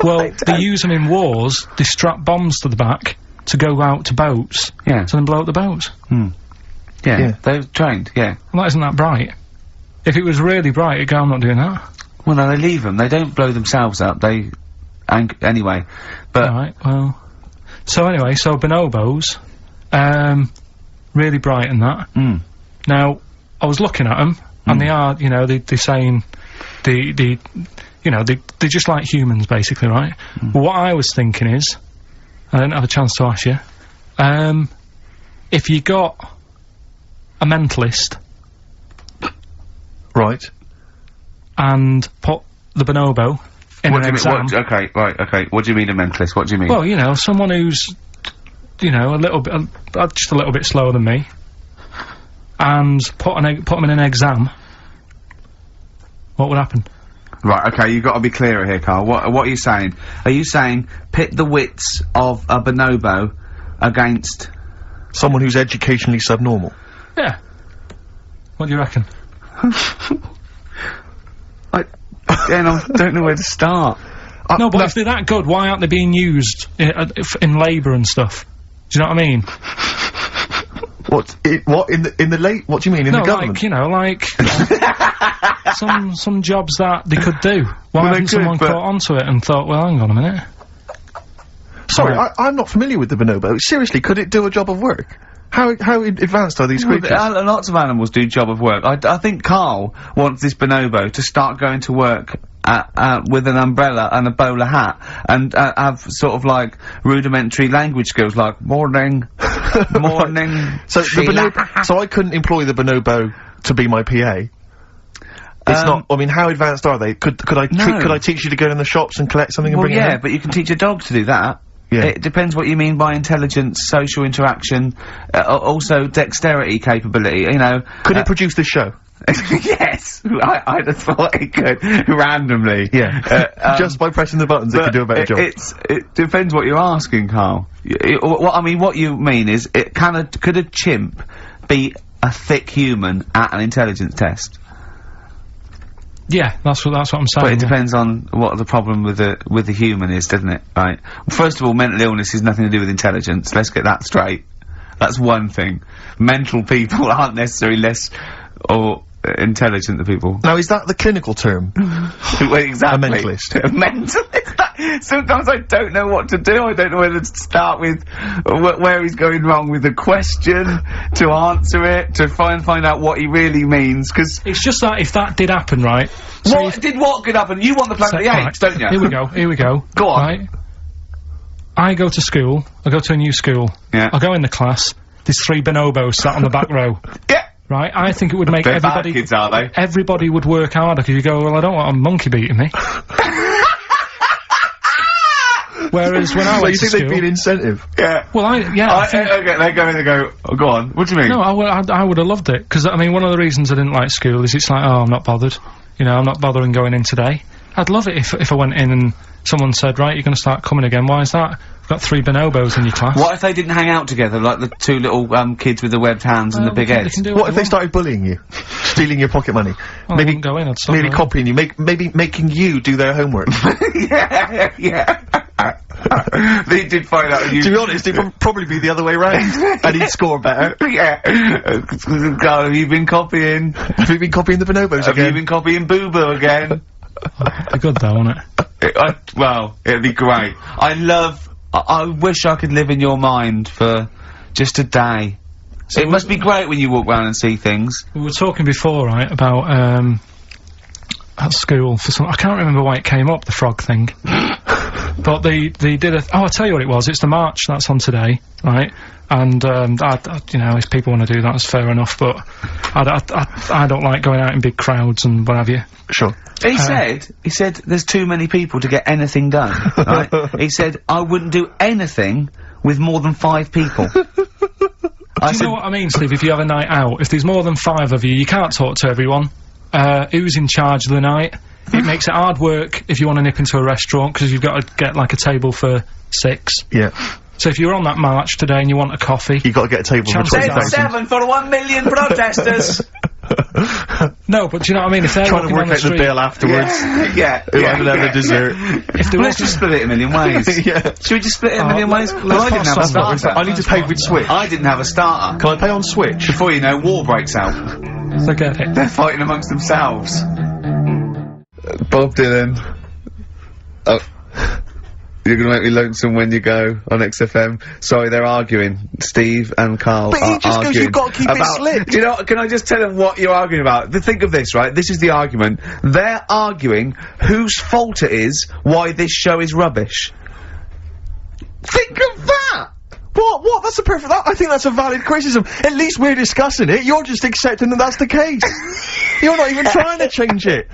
"Well, they use them in wars. They strap bombs to the back to go out to boats, to then blow up the boats." Yeah, they're trained. Yeah. Well, that isn't that bright. If it was really bright, it'd go, "I'm not doing that." Well, no, they leave them. They don't blow themselves up. They, anyway. But right. Well. So anyway, so bonobos, really bright and that. Now, I was looking at them, and they are, you know, they're saying, you know, they're just like humans, basically, right? But what I was thinking is, I didn't have a chance to ask you, if you got a mentalist, right, and put the bonobo in an exam. Okay. What do you mean a mentalist? What do you mean? Well, you know, someone who's, you know, a little bit, just a little bit slower than me, and put them in an exam. What would happen? Right, okay, you've got to be clearer here, Carl. What are you saying? Are you saying pit the wits of a bonobo against someone who's educationally subnormal? Yeah. What do you reckon? I don't know where to start. No, but if they're that good, why aren't they being used in labour and stuff? Do you know what I mean? What in the what do you mean in the government? Like, you know, like some jobs that they could do. Why hasn't someone caught onto it and thought, well, hang on a minute? Sorry, I'm not familiar with the bonobo. Seriously, could it do a job of work? How advanced are these creatures? Lots of animals do job of work. I think Carl wants this bonobo to start going to work with an umbrella and a bowler hat and have sort of like rudimentary language skills like morning, morning. So I couldn't employ the bonobo to be my PA. It's not. I mean, how advanced are they? Could I teach you to go in the shops and collect something and bring it home? But you can teach a dog to do that. Yeah. It depends what you mean by intelligence, social interaction, also dexterity capability, you know. Could it produce this show? Yes! I'd have thought it could, randomly. Yeah. Just by pressing the buttons, it could do a better job. It depends what you're asking, Carl. What you mean is, could a chimp be a thick human at an intelligence test? Yeah, that's what I'm saying. But it depends on what the problem with the human is, doesn't it? Right. First of all, mental illness has nothing to do with intelligence. Let's get that straight. That's one thing. Mental people aren't necessarily less or intelligent than people. Now, is that the clinical term? Well, exactly. A mentalist. A mentalist. Sometimes I don't know what to do. I don't know whether to start with where he's going wrong with the question, to answer it, to find out what he really means, because... It's just that if that did happen, right... So what could happen? You want the Planet of the Apes, don't you? Here we go. Go on. Right? I go to school. I go to a new school. Yeah. I go in the class. There's 3 bonobos sat on the back row. Yeah. Right? I think it would make They're everybody... bad kids, are they? Everybody would work harder, because you go, well, I don't want a monkey beating me. Whereas when I went to school... So you think they'd be an incentive? Yeah. Well, I think... Okay, they go in and go, oh, go on, what do you mean? No, I would have loved it, because, I mean, one of the reasons I didn't like school is it's like, oh, I'm not bothered. You know, I'm not bothering going in today. I'd love it if I went in and someone said, right, you're going to start coming again. Why is that? You've got 3 bonobos in your class. What if they didn't hang out together, like the 2 little kids with the webbed hands and the big heads? What if they started bullying you? Stealing your pocket money? Well, maybe go in, maybe copying you, maybe making you do their homework. Yeah. They did find out you... To be honest, it would probably be the other way round. And he'd score better. Yeah. God, have you been copying? Have you been copying the bonobos again? Have you been copying Boo Boo again? It'd be good though, wouldn't it? Well, it'd be great. I wish I could live in your mind for just a day. So it must be great when you walk around and see things. We were talking before, right, about, at school for some... I can't remember why it came up, the frog thing. But they did a... Oh, I'll tell you what it was. It's the march that's on today, right? And, you know, if people want to do that, that's fair enough, but I don't like going out in big crowds and what have you. Sure. He said there's too many people to get anything done, right? He said, I wouldn't do anything with more than 5 people. Do you know what I mean, Steve? If you have a night out, if there's more than 5 of you, you can't talk to everyone. Who's in charge of the night? It makes it hard work if you want to nip into a restaurant, because you've got to get, like, a table for 6. Yeah. So if you're on that march today and you want a coffee... You've got to get a table for 20,000. 7 for 1 million protesters! No, but do you know what I mean? If they're trying to work out the bill afterwards. Yeah. The dessert. Let's just split it a million ways. Yeah. Should we just split it a million ways? Well, I didn't have a starter. I need to pay with Switch. I didn't have a starter. Can I pay on Switch? Before you know, war breaks out. Forget it. They're fighting amongst themselves. Bob Dylan. Oh. You're gonna make me lonesome when you go on XFM. Sorry, they're arguing. Steve and Karl but are he just arguing. Goes, you've got to keep it slick. Do you know, can I just tell them what you're arguing about? Think of this, right? This is the argument. They're arguing whose fault it is why this show is rubbish. Think of that! What? That's a perfect... I think that's a valid criticism. At least we're discussing it. You're just accepting that that's the case. You're not even trying to change it.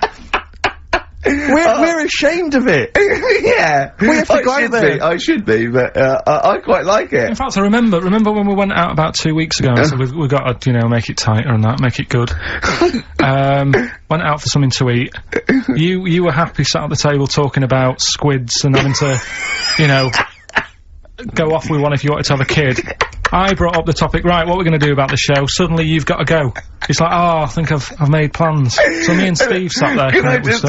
We're ashamed of it. Yeah. We have to go out there. I should be, but I quite like it. In fact, I remember when we went out about 2 weeks ago and said we've got to, you know, make it tighter and that, make it good. Went out for something to eat. You were happy sat at the table talking about squids and having to, you know, go off with one if you wanted to have a kid. I brought up the topic, right, what we're going to do about the show. Suddenly you've got to go. It's like, oh, I think I've made plans. So me and Steve sat there Can I just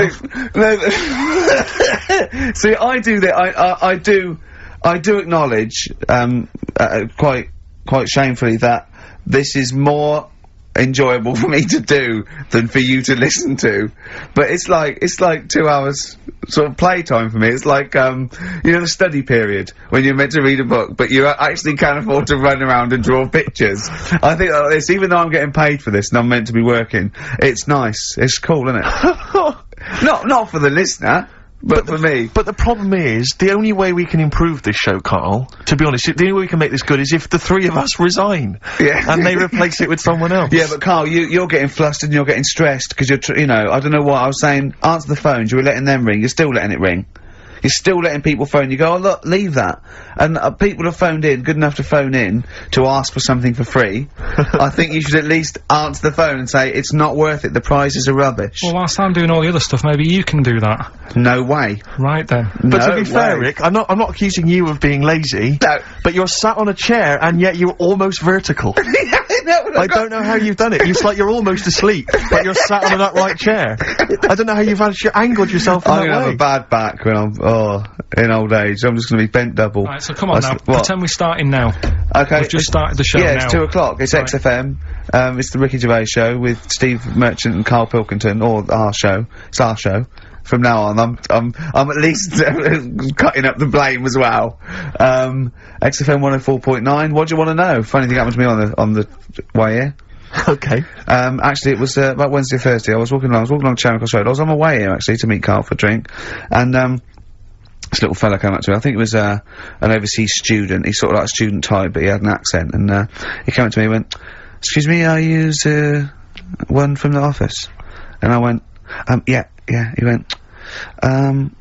See, I do that. I do acknowledge, quite shamefully, that this is more enjoyable for me to do than for you to listen to. But it's like 2 hours sort of playtime for me. It's like, you know, the study period when you're meant to read a book, but you actually can't afford to run around and draw pictures. I think like this, even though I'm getting paid for this and I'm meant to be working, it's nice. It's cool, isn't it? Not for the listener. But for me. But the problem is, the only way we can improve this show, Karl, to be honest, the only way we can make this good is if the 3 of us resign. Yeah. And they replace it with someone else. Yeah, but Karl, you're getting flustered and you're getting stressed, because you're, you know, I don't know what I was saying, answer the phones, you were letting them ring, you're still letting it ring. You're still letting people phone. You go, oh look, leave that. And people have phoned in, good enough to phone in to ask for something for free. I think you should at least answer the phone and say it's not worth it. The prizes are rubbish. Well, whilst I'm doing all the other stuff, maybe you can do that. No way. Right then. But No to be fair, way. Rick, I'm not accusing you of being lazy. No. But you're sat on a chair and yet you're almost vertical. I don't know how you've done it. It's like you're almost asleep, but you're sat on an upright chair. I don't know how you've angled yourself in I'm that gonna way. have a bad back when I'm, in old age. I'm just gonna be bent double. Right, so come on now. What? Pretend we're starting now. Okay. We've just started the show Yeah, now. it's 2 o'clock. It's Right. XFM. It's the Ricky Gervais show with Steve Merchant and Karl Pilkington, or our show. It's our show. From now on, I'm at least cutting up the blame as well. XFM 104.9. What do you want to know? Funny thing happened to me on the way here. Okay. Actually, it was about Wednesday or Thursday. I was walking along Charing Cross Road. I was on my way here actually to meet Karl for a drink, and this little fella came up to me. I think it was an overseas student. He's sort of like a student type, but he had an accent, and he came up to me and went, "Excuse me, are you one from the office?" And I went, yeah. He went,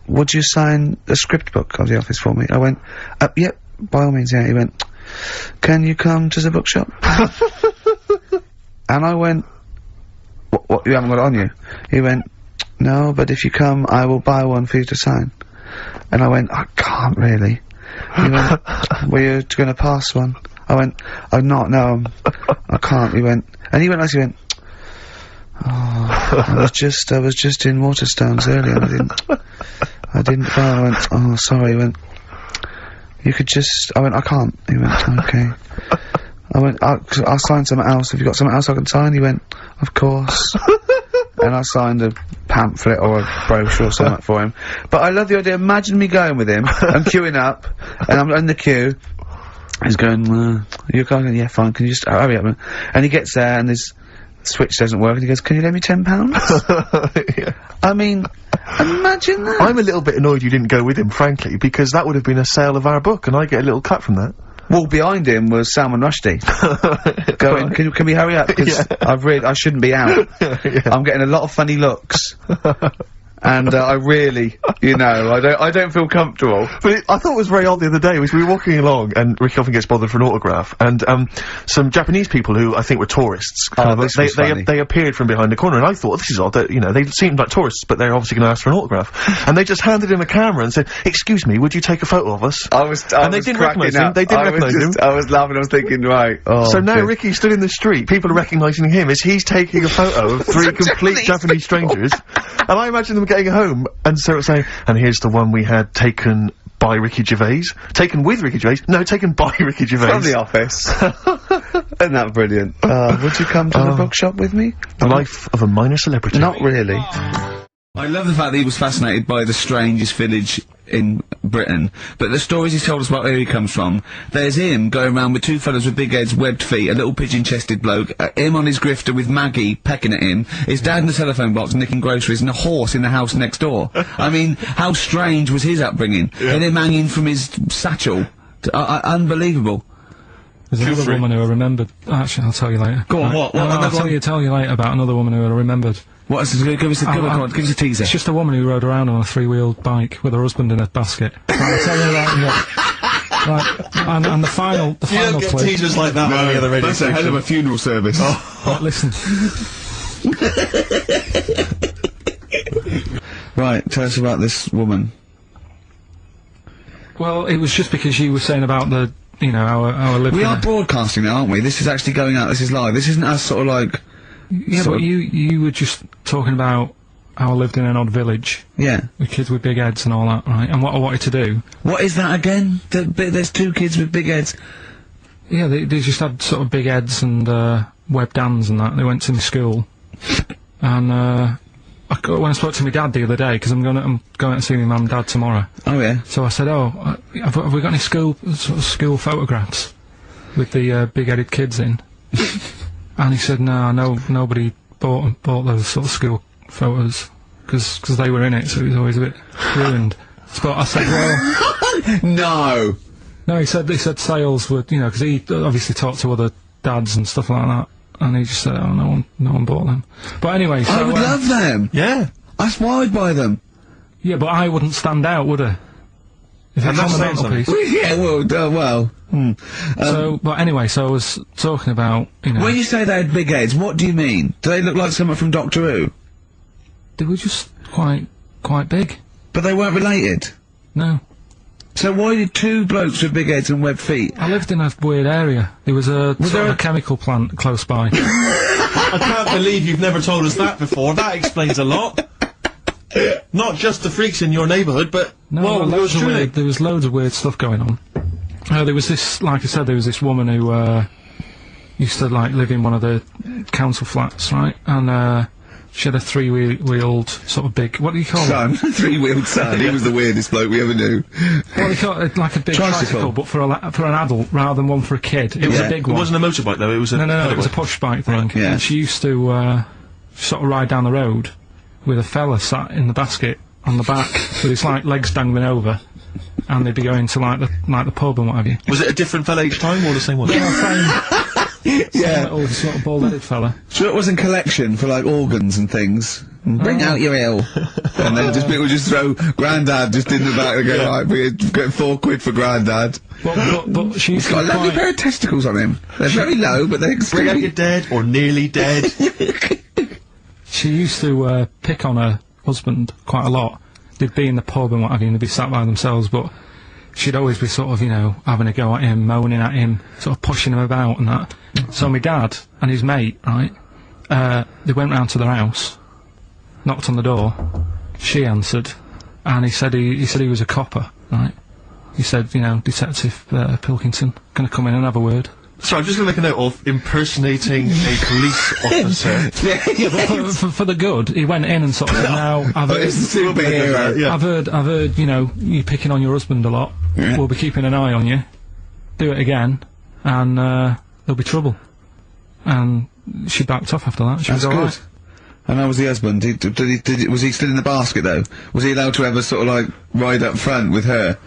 would you sign a script book of the office for me? I went, yep, by all means, yeah. He went, can you come to the bookshop? And I went, what, you haven't got it on you? He went, no, but if you come, I will buy one for you to sign. And I went, I can't really. He went, were you gonna pass one? I went, I'm not, no, I can't. He went, oh, I was just in Waterstones earlier and I didn't buy. I went, oh, sorry. He went, you could just, I went, I can't. He went, okay. I went, I'll sign something else. Have you got something else I can sign? He went, of course. And I signed a pamphlet or a brochure or something for him. But I love the idea, imagine me going with him, I'm queuing up, and I'm in the queue. He's going, you're going, yeah, fine, can you just hurry up? And he gets there and his switch doesn't work and he goes, can you lend me £10? Yeah. I mean, imagine that. I'm a little bit annoyed you didn't go with him, frankly, because that would have been a sale of our book, and I get a little cut from that. Well, behind him was Salman Rushdie. Going, can we hurry up? Because I shouldn't be out. Yeah. I'm getting a lot of funny looks. And, I really, I don't feel comfortable. But I thought it was very odd the other day, was we were walking along, and Ricky often gets bothered for an autograph, and, some Japanese people who I think were tourists, they appeared from behind the corner, and I thought, this is odd, that, they seemed like tourists, but they're obviously gonna ask for an autograph. And they just handed him a camera and said, excuse me, would you take a photo of us? And they didn't recognise him, I was laughing, I was thinking, right, oh. So now good. Ricky stood in the street, people are recognising him as he's taking a photo of 3 complete Japanese strangers, and I imagine them getting home and sort of saying, and here's the one we had taken by Ricky Gervais. Taken with Ricky Gervais? No, taken by Ricky Gervais. From the office. Isn't that brilliant? Would you come to the bookshop with me? The life of a minor celebrity. Not really. I love the fact that he was fascinated by the strangest village in Britain, but the stories he's told us about where he comes from, there's him going around with 2 fellas with big heads, webbed feet, a little pigeon-chested bloke, him on his grifter with Maggie pecking at him, his dad in the telephone box nicking groceries, and a horse in the house next door. I mean, how strange was his upbringing? Yeah. And him hanging from his satchel. Unbelievable. There's another woman who I remembered. Actually, I'll tell you later. Go on, what? I'll tell you later about another woman who I remembered. What is it? Give us a teaser. It's just a woman who rode around on a 3-wheeled bike with her husband in a basket. Right, I'll tell you that. Right, and the final don't get clip. teasers like that on the other radio That's a hell of a funeral service. Right, listen. Right, tell us about this woman. Well, it was just because you were saying about the, our living. We are broadcasting now, aren't we? This is actually going out, this is live. This isn't us sort of like... Yeah, but you were just talking about how I lived in an odd village. Yeah. With kids with big heads and all that, right? And what I wanted to do... What is that again? There's 2 kids with big heads. Yeah, they just had sort of big heads and, webbed hands and that. They went to my school. And, when I spoke to my dad the other day, because I'm going to see my mum and dad tomorrow. Oh, yeah. So I said, have we got any school photographs with the, big-headed kids in? And he said, no, nobody bought those sort of school photos, because they were in it, so it was always a bit ruined. But I said, well... No, he said sales were, because he obviously talked to other dads and stuff like that, and he just said, oh, no one bought them. But anyway, so... I would love them! Yeah. That's why I'd buy them. Yeah, but I wouldn't stand out, would I? If And it's on that's the saying something. mantelpiece. Yeah, well. So, but anyway, so I was talking about, you know, When you say they had big heads, what do you mean? Do they look like someone from Doctor Who? they were just quite big. But they weren't related. No. So why did two blokes with big heads and webbed feet? I lived in a weird area. There was a sort there of a- a chemical plant close by. I can't believe you've never told us that before. That explains a lot. Not just the freaks in your neighbourhood, but No, well, loads yours of truly. weird, there was loads of weird stuff going on. There was this, like I said, there was this woman who used to like live in one of the council flats, right? And she had a three-wheeled sort of big. What do you call it? Son, three-wheeled son. He was the weirdest bloke we ever knew. What do you call it? Like a big Tricycle. but for an adult rather than one for a kid. It was Yeah. a big It one. wasn't a motorbike though. It was a No, it was a push bike thing. yeah. And she used to sort of ride down the road with a fella sat in the basket on the back with his like legs dangling over, and they'd be going to like the pub and what have you. Was it a different fella each time or the same one? Yeah, little sort of bald-headed fella. Sure it wasn't collection for like organs and things. Bring out your ill. And then just people just throw Grandad just in the back and go, right, we're getting £4 for Grandad. But she used He's got a to be lovely quite, pair of testicles on him. They're very low, but they're Bring out extremely... your dead or nearly dead. she used to pick on her husband quite a lot. They'd be in the pub and what have you, and they'd be sat by themselves, but she'd always be sort of, you know, having a go at him, moaning at him, sort of pushing him about and that. So my dad and his mate, right, they went round to their house, knocked on the door, she answered, and he said he was a copper, right? He said, you know, Detective Pilkington, gonna come in and have a word. So I'm just going to make a note of impersonating a police officer. For the good, he went in and sort of said, now, I've heard, It's a superhero. Yeah. I've heard, you know, you picking on your husband a lot. Yeah. We'll be keeping an eye on you. Do it again, and there'll be trouble. And she backed off after that. She That's was good. alright. And how was the husband? Was he still in the basket though? Was he allowed to ever sort of like ride up front with her?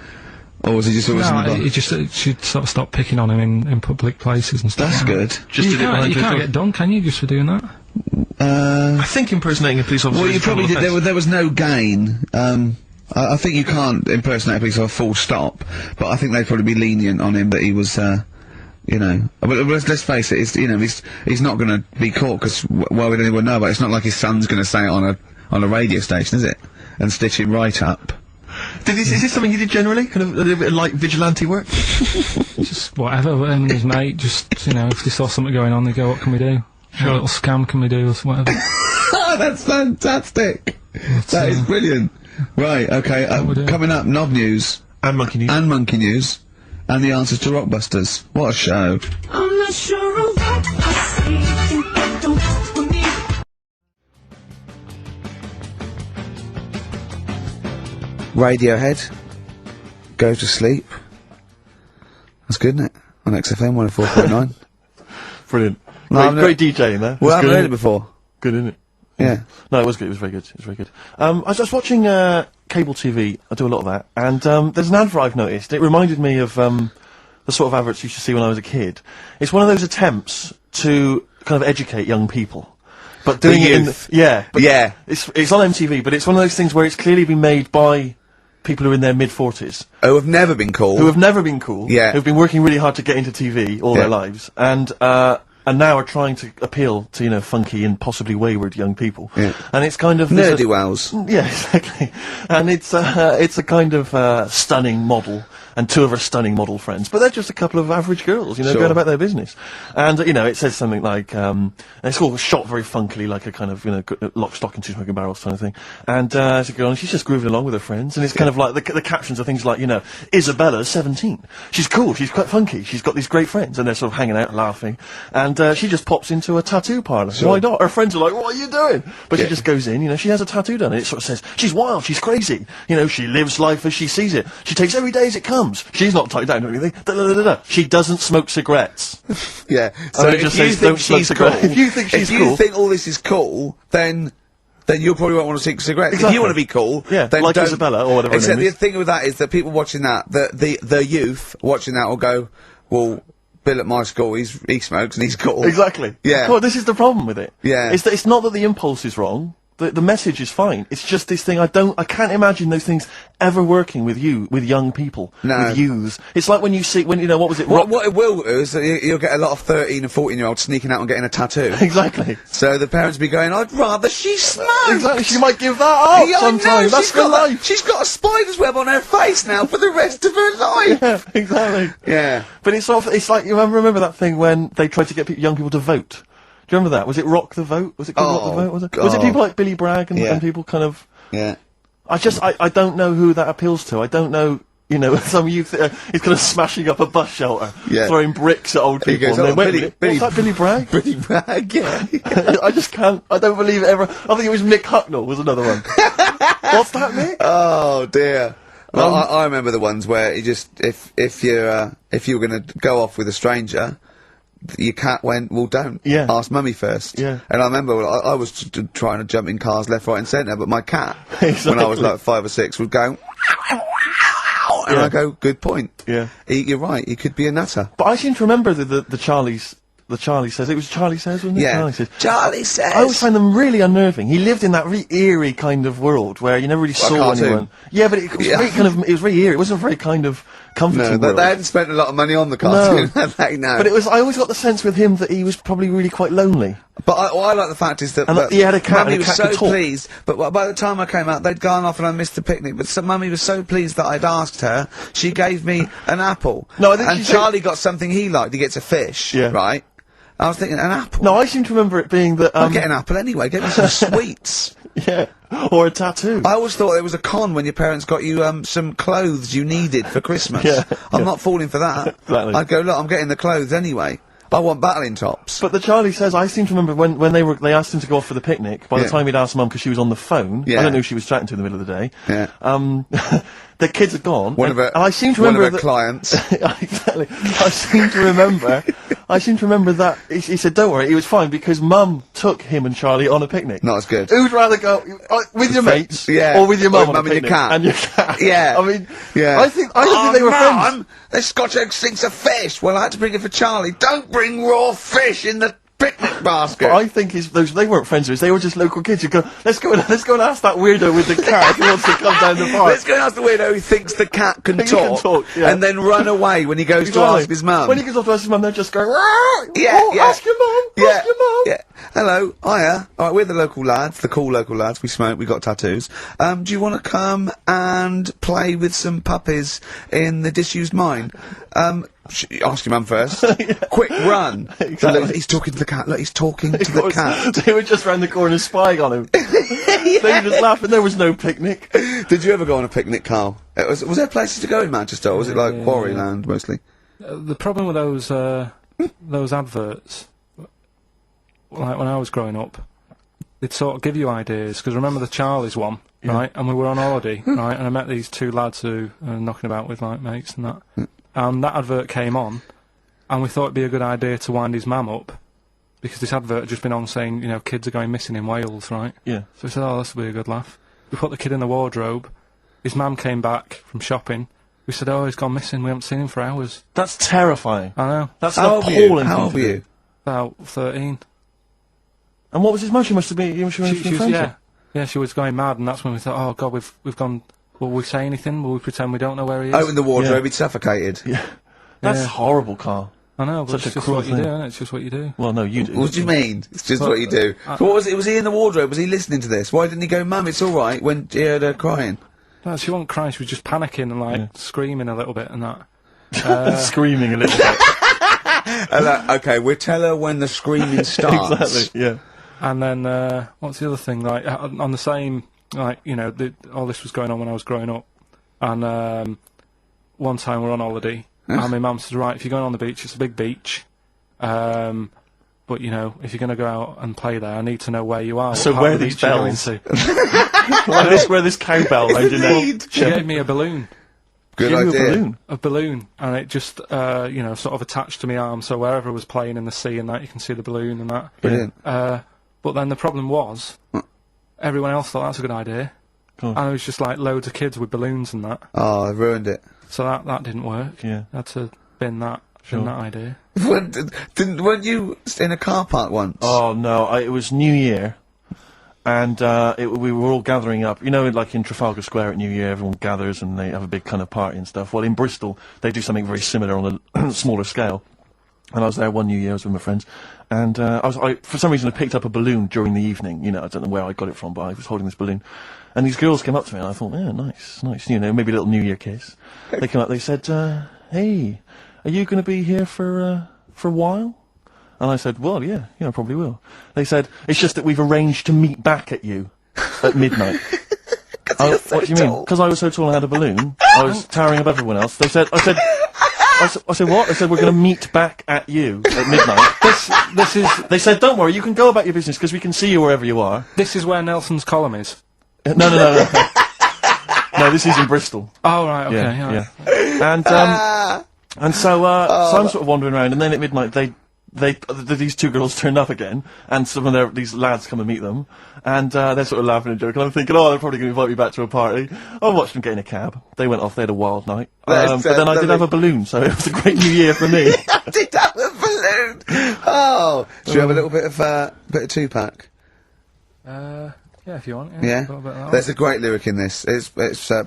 Or was he just always in the No, basket? it just she'd sort of stopped picking on him in public places and stuff. That's like good. that. Just You did it when I can't, you did can't it. get done, can you, just for doing that? I think impersonating a police officer. Well, is you a criminal probably did. offence. There was no gain. I think you can't impersonate a police officer full stop, but I think they'd probably be lenient on him that he was, you know. But let's face it, he's not going to be caught because why would anyone know about it? It's not like his son's going to say it on a radio station, is it? And stitch him right up. Is this something you did generally? Kind of a little bit of, like vigilante work? Just whatever, him and his mate, just, you know, if they saw something going on, they go, what can we do? What little scam can we do, or whatever. Oh, that's fantastic! That is brilliant. Right, okay, we doing? coming up, Knob News And monkey news. and Monkey News and the answers to Rockbusters. What a show. I'm not sure of what I say, think I don't believe. Radiohead, Go to Sleep. That's good, isn't it? On XFM 104.9. Brilliant. No, I've Great DJing there. Well, I haven't good, heard it before. Good, isn't it? Yeah. No, it was good. It was very good. It was very good. I was just watching cable TV. I do a lot of that, and there's an advert I've noticed. It reminded me of the sort of adverts you used to see when I was a kid. It's one of those attempts to kind of educate young people, but doing it in youth. but Yeah. It's on MTV, but it's one of those things where it's clearly been made by people who are in their mid-40s, Oh, have never been cool. who have never been cool, Yeah. who've been working really hard to get into TV all Yeah. their lives, and now are trying to appeal to, you know, funky and possibly wayward young people. Yeah. And it's kind of there's Nerdy a- wells. Yeah, exactly. And it's a kind of stunning model, and two of her stunning model friends, but they're just a couple of average girls, you know, Sure. going about their business. And you know, it says something like, and it's all shot very funkily, like a kind of, you know, lock, stock, and two smoking barrels kind of thing. And it's a girl, and she's just grooving along with her friends, and it's kind of like the captions are things like, you know, Isabella's 17. She's cool. She's quite funky. She's got these great friends, and they're sort of hanging out, laughing. And she just pops into a tattoo parlour. Why not? Her friends are like, "What are you doing?" But she just goes in. You know, she has a tattoo done, and it sort of says, "She's wild. She's crazy. You know, she lives life as she sees it. She takes every day as it comes. She's not tied down to anything. Da, da, da, da, da. She doesn't smoke cigarettes." Yeah. So it just says, "Don't smoke cigarettes." If you think she's if cool- you think all this is cool, then you probably won't want to smoke cigarettes. If Exactly. you want to be cool, Yeah, then like don't. Isabella or whatever her Except name the is. thing with that is that people watching that, the youth watching that will go, well, Bill at my school, he smokes and he's cool. Exactly. Yeah. Well, this is the problem with it. Yeah. It's not that the impulse is wrong. the message is fine. It's just this thing. I can't imagine those things ever working with young people, No. with youths. It's like when you know, what was it? What it will do is that you'll get a lot of 13 and 14-year-olds sneaking out and getting a tattoo. Exactly. So the parents be going, I'd rather she smoked. Exactly. She might give that up Yeah, I know, sometime. That's she's for got life. She's got a spider's web on her face now for the rest of her life. Yeah, exactly. Yeah. But it's like you remember that thing when they tried to get young people to vote. Do you remember that? Was it Rock the Vote? Was it called Rock the Vote? Was it? Was it God. people like Billy Bragg and, Yeah. and people kind of? Yeah. I don't know who that appeals to. I don't know. You know, some youth is kind of smashing up a bus shelter, Yeah. throwing bricks at old He people. goes, and "Oh, then, wait a Billy- minute, Billy- what's that, Billy Bragg? Pretty brag, yeah. I just can't. I don't believe it ever. I think it was Mick Hucknall was another one. What's that, Mick? Oh dear. Well, I remember the ones where you just if you were going to go off with a stranger, your cat went, well, don't. Yeah. Ask mummy first. Yeah. And I remember I was trying to jump in cars left, right, and centre, but my cat, when I was Exactly. like 5 or 6, would go. And Yeah. I go, good point. Yeah. You're right. He could be a nutter. But I seem to remember the Charlie's. The Charlie Says. It was Charlie Says, wasn't it? Yeah. Charlie Says. Charlie says. I always find them really unnerving. He lived in that really eerie kind of world where you never really saw cartoon. anyone. Yeah, but it was Yeah. very kind of. It was very eerie. It wasn't very kind of comforting. No, world. they hadn't spent a lot of money on the cartoon, had they? No. But it was. I always got the sense with him that he was probably really quite lonely. But what I like the fact is that, And that he had a cat Mummy and a was cat so could talk. pleased. But by the time I came out, they'd gone off and I missed the picnic. But Mummy was so pleased that I'd asked her. She gave me an apple. No, I think and she said- Charlie got something he liked. He gets a fish. Yeah. Right. I was thinking an apple. No, I seem to remember it being that. I'll get an apple anyway. Get me some sweets. Yeah, or a tattoo. I always thought it was a con when your parents got you some clothes you needed for Christmas. Yeah, I'm yeah. not falling for that. Exactly. I'd go, look, I'm getting the clothes anyway. I want battling tops. But the Charlie Says, I seem to remember when they asked him to go off for the picnic. By Yeah. the time he'd asked Mum because she was on the phone, Yeah. I don't know who she was chatting to in the middle of the day. Yeah. The kids had gone. One and, of her, and I seem to one remember of her that, clients. Exactly. I seem to remember that he said, "Don't worry, he was fine because Mum took him and Charlie on a picnic." Not as good. Who'd rather go with your mates, Yeah. or with your mum Or on a mum and your picnic cat. and your cat? Yeah. I mean, Yeah. I don't think they were friends. Mum, the Scotch egg stinks of fish. Well, I had to bring it for Charlie. Don't bring raw fish in the picnic basket. But I think they weren't friends with us. They were just local kids. You go, let's go and ask that weirdo with the cat if he wants to come down the park. Let's go and ask the weirdo who thinks the cat can He can talk, talk, yeah. and then run away when he goes to Exactly. ask his mum. When he goes off to ask his mum, they're just going, Yeah, oh, yeah. ask your mum, Yeah, ask your mum. yeah. Hello, hiya. Alright, we're the local lads, the cool local lads. We smoke, we got tattoos. Do you want to come and play with some puppies in the disused mine? Ask your mum first. Quick, run. Exactly. Look, he's talking to the cat. Look, he's talking to the cat. They were just round the corner spying on him. They were just laughing. There was no picnic. Did you ever go on a picnic, Carl? Was there places to go in Manchester, or was it like Quarryland mostly? The problem with those adverts, like when I was growing up, they'd sort of give you ideas, because remember the Charlie's one, right? And we were on holiday, right? And I met these two lads who are knocking about with like mates and that. And that advert came on, and we thought it'd be a good idea to wind his mum up, because this advert had just been on saying, you know, kids are going missing in Wales, right? Yeah. So we said, oh, this will be a good laugh. We put the kid in the wardrobe. His mum came back from shopping. We said, oh, he's gone missing. We haven't seen him for hours. That's terrifying. I know. That's How an old were you? appalling How thing old to were do. you? About 13. And what was his mum? She must have been. She was, yeah, she was going mad, and that's when we thought, oh God, we've gone. Will we say anything? Will we pretend we don't know where he is? Open the wardrobe, Yeah. he'd suffocated. Yeah. That's Yeah. horrible, Carl. I know, but Such a it's just cruel what you thing. do, isn't it? It's just what you do. Well, no, you do. What do you mean? It's just Well, what you do. So what was it? Was he in the wardrobe? Was he listening to this? Why didn't he go, Mum, it's alright, when he heard her crying? No, she wasn't crying. She was just panicking and like screaming a little bit and that. Screaming a little bit. Okay, we'll tell her when the screaming starts. Exactly. Yeah. And then what's the other thing? Like on the same, like you know, all this was going on when I was growing up, and one time we're on holiday, and my mum says, right, if you're going on the beach, it's a big beach, but you know, if you're going to go out and play there, I need to know where you are. So what part where of the these beach you're going bells? to. Where this cowbell round your neck. She gave me a balloon. Good Give you a idea. balloon. A balloon, and it just, you know, sort of attached to my arm, so wherever I was playing in the sea and that, you can see the balloon and that. Brilliant. But then the problem was, everyone else thought that's a good idea, Cool. and it was just like loads of kids with balloons and that, Oh, I ruined it. so that didn't work. Yeah. I had to bin that idea. Weren't you in a car park once? Oh no! It was New Year, and we were all gathering up. You know, like in Trafalgar Square at New Year, everyone gathers and they have a big kind of party and stuff. Well, in Bristol, they do something very similar on a smaller scale. And I was there one New Year, I was with my friends, and for some reason I picked up a balloon during the evening. You know, I don't know where I got it from, but I was holding this balloon. And these girls came up to me, and I thought, yeah, nice, you know, maybe a little New Year kiss. They came up, they said, hey, are you going to be here for a while? And I said, well, yeah, I probably will. They said, it's just that we've arranged to meet back at you at midnight. What do you mean? Because I was so tall and had a balloon, I was towering above everyone else. I said, what? I said, we're going to meet back at you at midnight. This is... They said, don't worry, you can go about your business, because we can see you wherever you are. This is where Nelson's column is. No. No, this is in Bristol. Oh, right, okay, yeah. And so I'm sort of wandering around, and then at midnight, these two girls turned up again, and some of these lads come and meet them, and they're sort of laughing and joking. I'm thinking, they're probably going to invite me back to a party. I watched them get in a cab. They went off. They had a wild night. But then I did have a balloon, so it was a great New Year for me. I did have a balloon. Oh, should we have a little bit of Tupac? Yeah, if you want. Yeah. There's a great lyric in this. It's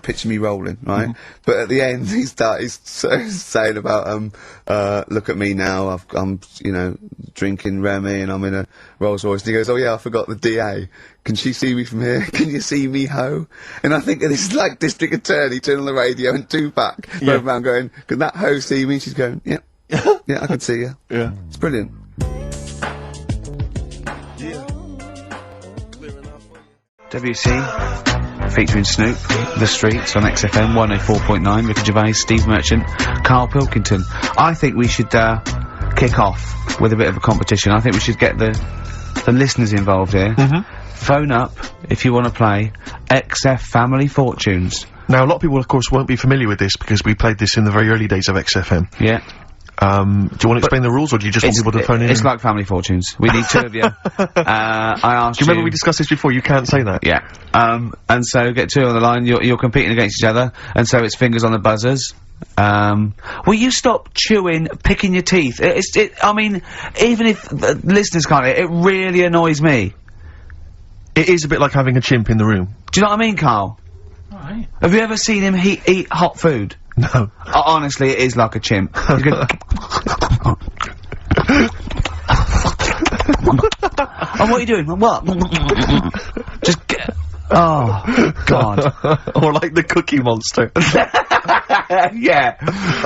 picture me rolling, right? But at the end, he's saying about look at me now. I'm drinking Remy and I'm in a Rolls Royce. And he goes, oh yeah, I forgot the DA. Can she see me from here? Can you see me, ho? And I think of this like district attorney turning on the radio and Tupac going around going, can that ho see me? She's going, yeah, yeah, I can see you. Yeah, it's brilliant. WC, featuring Snoop, The Streets on XFM 104.9, Ricky Gervais, Steve Merchant, Karl Pilkington. I think we should kick off with a bit of a competition. I think we should get the listeners involved here. Phone up if you want to play XF Family Fortunes. Now, a lot of people, of course, won't be familiar with this because we played this in the very early days of XFM. Yeah. Do you want to explain the rules, or do you just want people to phone in? It's like Family Fortunes. We need two of you. I asked you... Do you remember we discussed this before? You can't say that. Yeah. And so get two on the line. You're competing against each other, and so it's fingers on the buzzers. Will you stop chewing, picking your teeth? I mean, even if the listeners can't, it really annoys me. It is a bit like having a chimp in the room. Do you know what I mean, Carl? Right. Have you ever seen him eat hot food? No. Honestly, it is like a chimp. He's gonna oh, what are you doing? What? Just get... Oh, God. Or like the Cookie Monster. Yeah.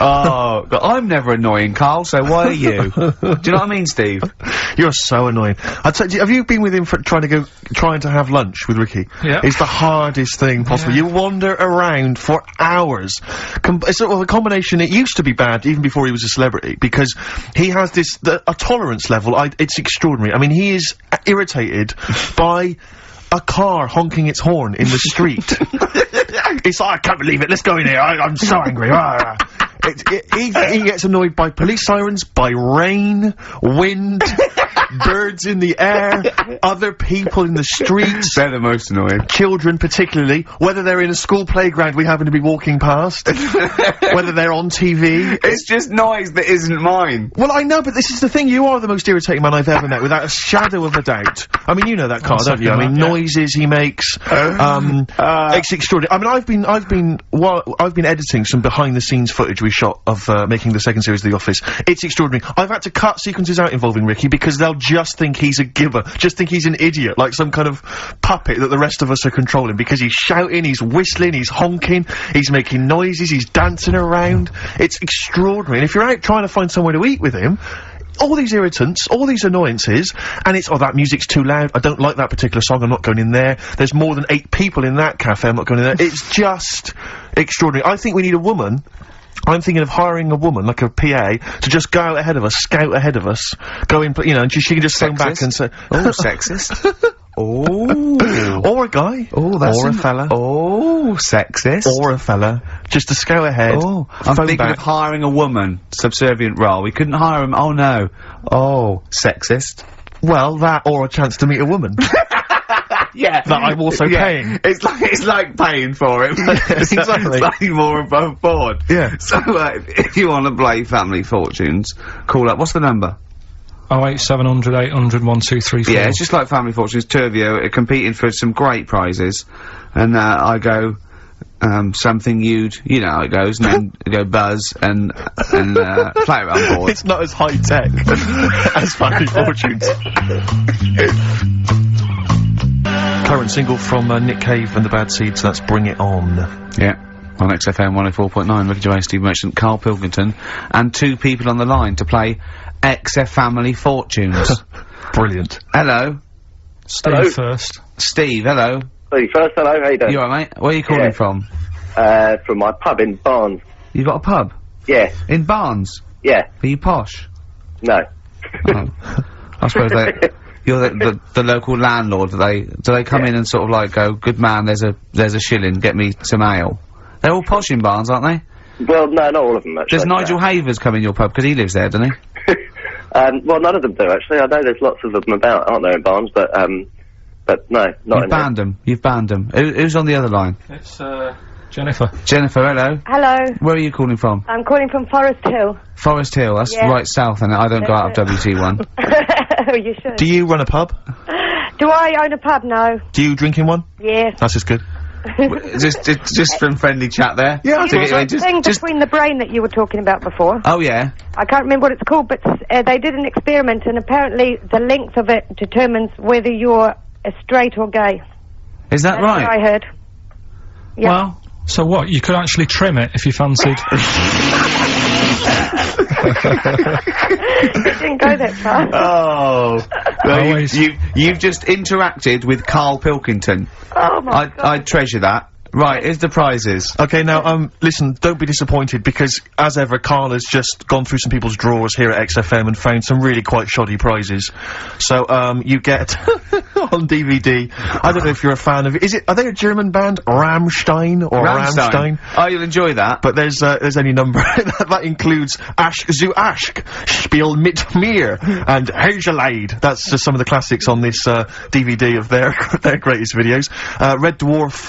Oh, God. I'm never annoying, Carl, so why are you? Do you know what I mean, Steve? You're so annoying. Have you been with him for trying to have lunch with Ricky? Yeah. It's the hardest thing possible. Yeah. You wander around for hours. It's sort of a combination. It used to be bad even before he was a celebrity because he has a tolerance level. It's extraordinary. I mean, he is irritated by a car honking its horn in the street. It's like, I can't believe it, let's go in here, I'm so angry. He gets annoyed by police sirens, by rain, wind, birds in the air, other people in the streets. They're the most annoying. Children particularly, whether they're in a school playground we happen to be walking past, whether they're on TV. It's just noise that isn't mine. Well, I know, but this is the thing, you are the most irritating man I've ever met, without a shadow of a doubt. I mean, you know that, Carl, don't you? I mean, noises he makes, it's extraordinary. I mean, I've been editing some behind-the-scenes footage we shot of, making the second series of The Office. It's extraordinary. I've had to cut sequences out involving Ricky because they'll just think he's a gibber, just think he's an idiot, like some kind of puppet that the rest of us are controlling, because he's shouting, he's whistling, he's honking, he's making noises, he's dancing around. It's extraordinary. And if you're out trying to find somewhere to eat with him, all these irritants, all these annoyances, and it's, oh, that music's too loud, I don't like that particular song, I'm not going in there, there's more than 8 people in that cafe, I'm not going in there. It's just extraordinary. I think we need a woman. I'm thinking of hiring a woman, like a PA, to just go out ahead of us, scout ahead of us, go in, you know, and she can just phone back and say, oh, sexist. Oh. Or a guy. Oh, that's or a fella. Oh, sexist. Or a fella. Just to scout ahead. Oh, I'm thinking of hiring a woman, subservient role. We couldn't hire him. Oh, no. Oh, sexist. Well, that or a chance to meet a woman. Yeah. That I'm also paying. It's like paying for it. Exactly. Slightly more above board. Yeah. So, if you want to play Family Fortunes, call up. What's the number? 08700 800 1234. Yeah, it's just like Family Fortunes, two of you are competing for some great prizes, and I go, something you know how it goes, and then I go Buzz and play around board. It's not as high tech as Family Fortunes. Current single from Nick Cave and the Bad Seeds, that's Bring It On. Yeah, on XFM 104.9, Ricky Gervais, Steve Merchant, Karl Pilkington, and two people on the line to play XF Family Fortunes. Brilliant. Hello. Steve first. Steve, hello. Steve first, hello, how you doing? You alright, mate? Where are you calling from? From my pub in Barnes. You got a pub? Yeah. In Barnes? Yeah. Are you posh? No. Oh. I suppose you're the local landlord. Do they come in and sort of like go, good man, there's a shilling, get me some ale? They're all posh in Barnes, aren't they? Well, no, not all of them, actually. Does Nigel Havers come in your pub? Because he lives there, doesn't he? Well, none of them do, actually. I know there's lots of them about, aren't there, in Barnes, but no, not You've banned them. You've banned them. Who's on the other line? It's, Jennifer. Jennifer, hello. Hello. Where are you calling from? I'm calling from Forest Hill. Forest Hill, that's Yeah. right south, and I don't go out of WT1. Oh, you should. Do you run a pub? Do I own a pub? No. Do you drink in one? Yes. That's just good. just from friendly chat there. Yeah, You know the thing between the brain that you were talking about before? Oh yeah. I can't remember what it's called, but they did an experiment, and apparently the length of it determines whether you're straight or gay. Is that That's right? what I heard. Yeah. Well, so what? You could actually trim it if you fancied. It didn't go that far. Oh. Well, Always. you've just interacted with Karl Pilkington. Oh my God. I treasure that. Right, here's the prizes. Okay, now, listen, don't be disappointed, because, as ever, Karl has just gone through some people's drawers here at XFM and found some really quite shoddy prizes. So, you get, on DVD, I don't know if you're a fan of, are they a German band? Rammstein? Or Rammstein? Oh, you'll enjoy that. But there's any number, that includes Asch zu Asch, Spiel mit mir, and Hazelade. That's just some of the classics on this, DVD of their greatest videos. Red Dwarf,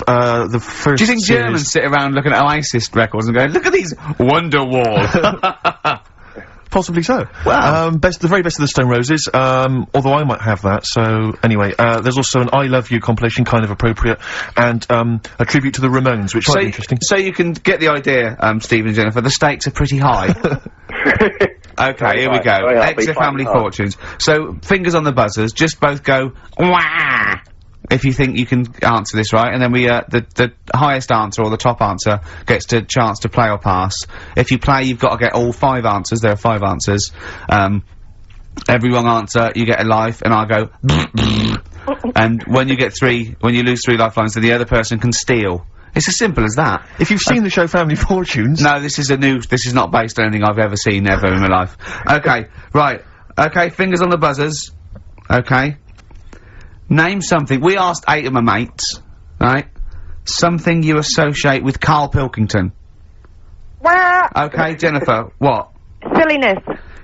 the first Do you think series. Germans sit around looking at Oasis records and going, look at these Wonderwall? Possibly so. Wow. The very best of the Stone Roses, although I might have that, so anyway, there's also an I Love You compilation, kind of appropriate, and, a tribute to the Ramones, which might be interesting. So you can get the idea, Steve and Jennifer, the stakes are pretty high. Okay, here we go. Exit Family Fortunes. So, fingers on the buzzers, just both go, wah! If you think you can answer this right, and then we, the highest answer, or the top answer, gets the chance to play or pass. If you play, you've got to get all 5 answers, there are 5 answers. Every wrong answer, you get a life, and I'll go, and when you lose 3 lifelines, then the other person can steal. It's as simple as that. If you've seen the show Family Fortunes... No, this is not based on anything I've ever seen ever in my life. Okay, right. Okay, fingers on the buzzers. Okay. Name something. We asked 8 of my mates, right? Something you associate with Karl Pilkington. Okay, Jennifer, what? Silliness.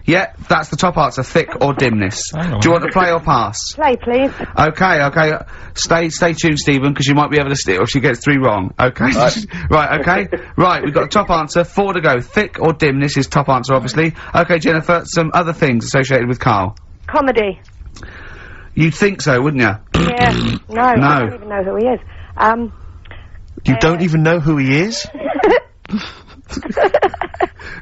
Yeah, that's the top answer, thick or dimness. Hang on. Do you want to play or pass? Play, please. Okay, stay tuned, Stephen, because you might be able to steal if she gets 3 wrong. Okay? Right, okay? Right, we've got the top answer, 4 to go. Thick or dimness is top answer, obviously. Okay, Jennifer, some other things associated with Karl. Comedy. You'd think so, wouldn't you? Yeah. No, I don't even know who he is. You don't even know who he is?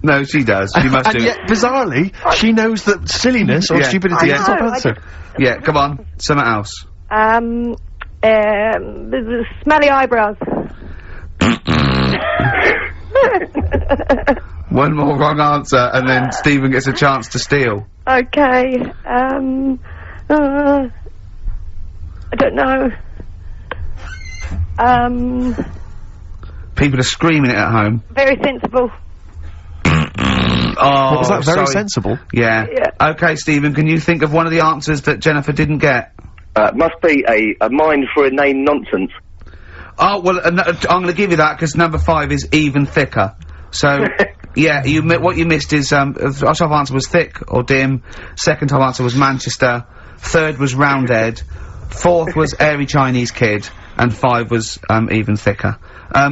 No, she does. She must do And yet, bizarrely, she knows that silliness or Yeah. stupidity is the top I know, I answer. it. Yeah, come on. Something else. Smelly eyebrows. One more wrong answer, and then Stephen gets a chance to steal. Okay. I don't know. People are screaming it at home. Very sensible. Oh, What was that? Very sorry. sensible. Yeah. Yeah. Okay, Stephen, can you think of one of the answers that Jennifer didn't get? Must be a mind for a name nonsense. Oh, well, I'm gonna give you that, because number 5 is even thicker. So, yeah, what you missed is, our top answer was thick or dim, second top answer was Manchester, third was Roundhead, 4th was airy Chinese kid, and 5 was, even thicker.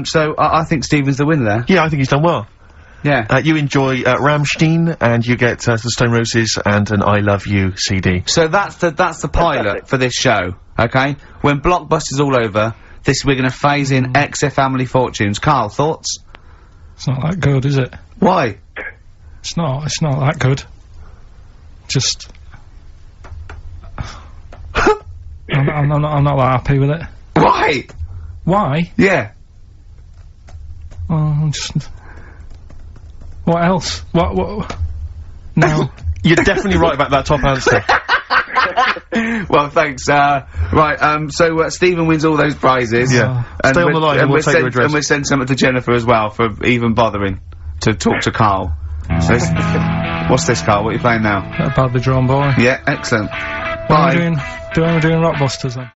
So, I think Stephen's the winner there. Yeah, I think he's done well. Yeah. You enjoy Rammstein, and you get the Stone Roses and an I Love You CD. So that's the pilot for this show, okay? When Blockbuster's all over, we're gonna phase in XF Family Fortunes. Carl, thoughts? It's not that good, is it? Why? It's not that good. Just... I'm not that happy with it. Why? Why? Yeah. Well, I'm just... What else? What? No. You're definitely right about that top answer. Well, thanks. So Stephen wins all those prizes. Yeah. And Stay on the line and we'll take your address. And we'll send something to Jennifer as well for even bothering to talk to Carl. So what's this, Carl? What are you playing now? That badly drawn boy. Yeah, excellent. When we're doing Rockbusters then.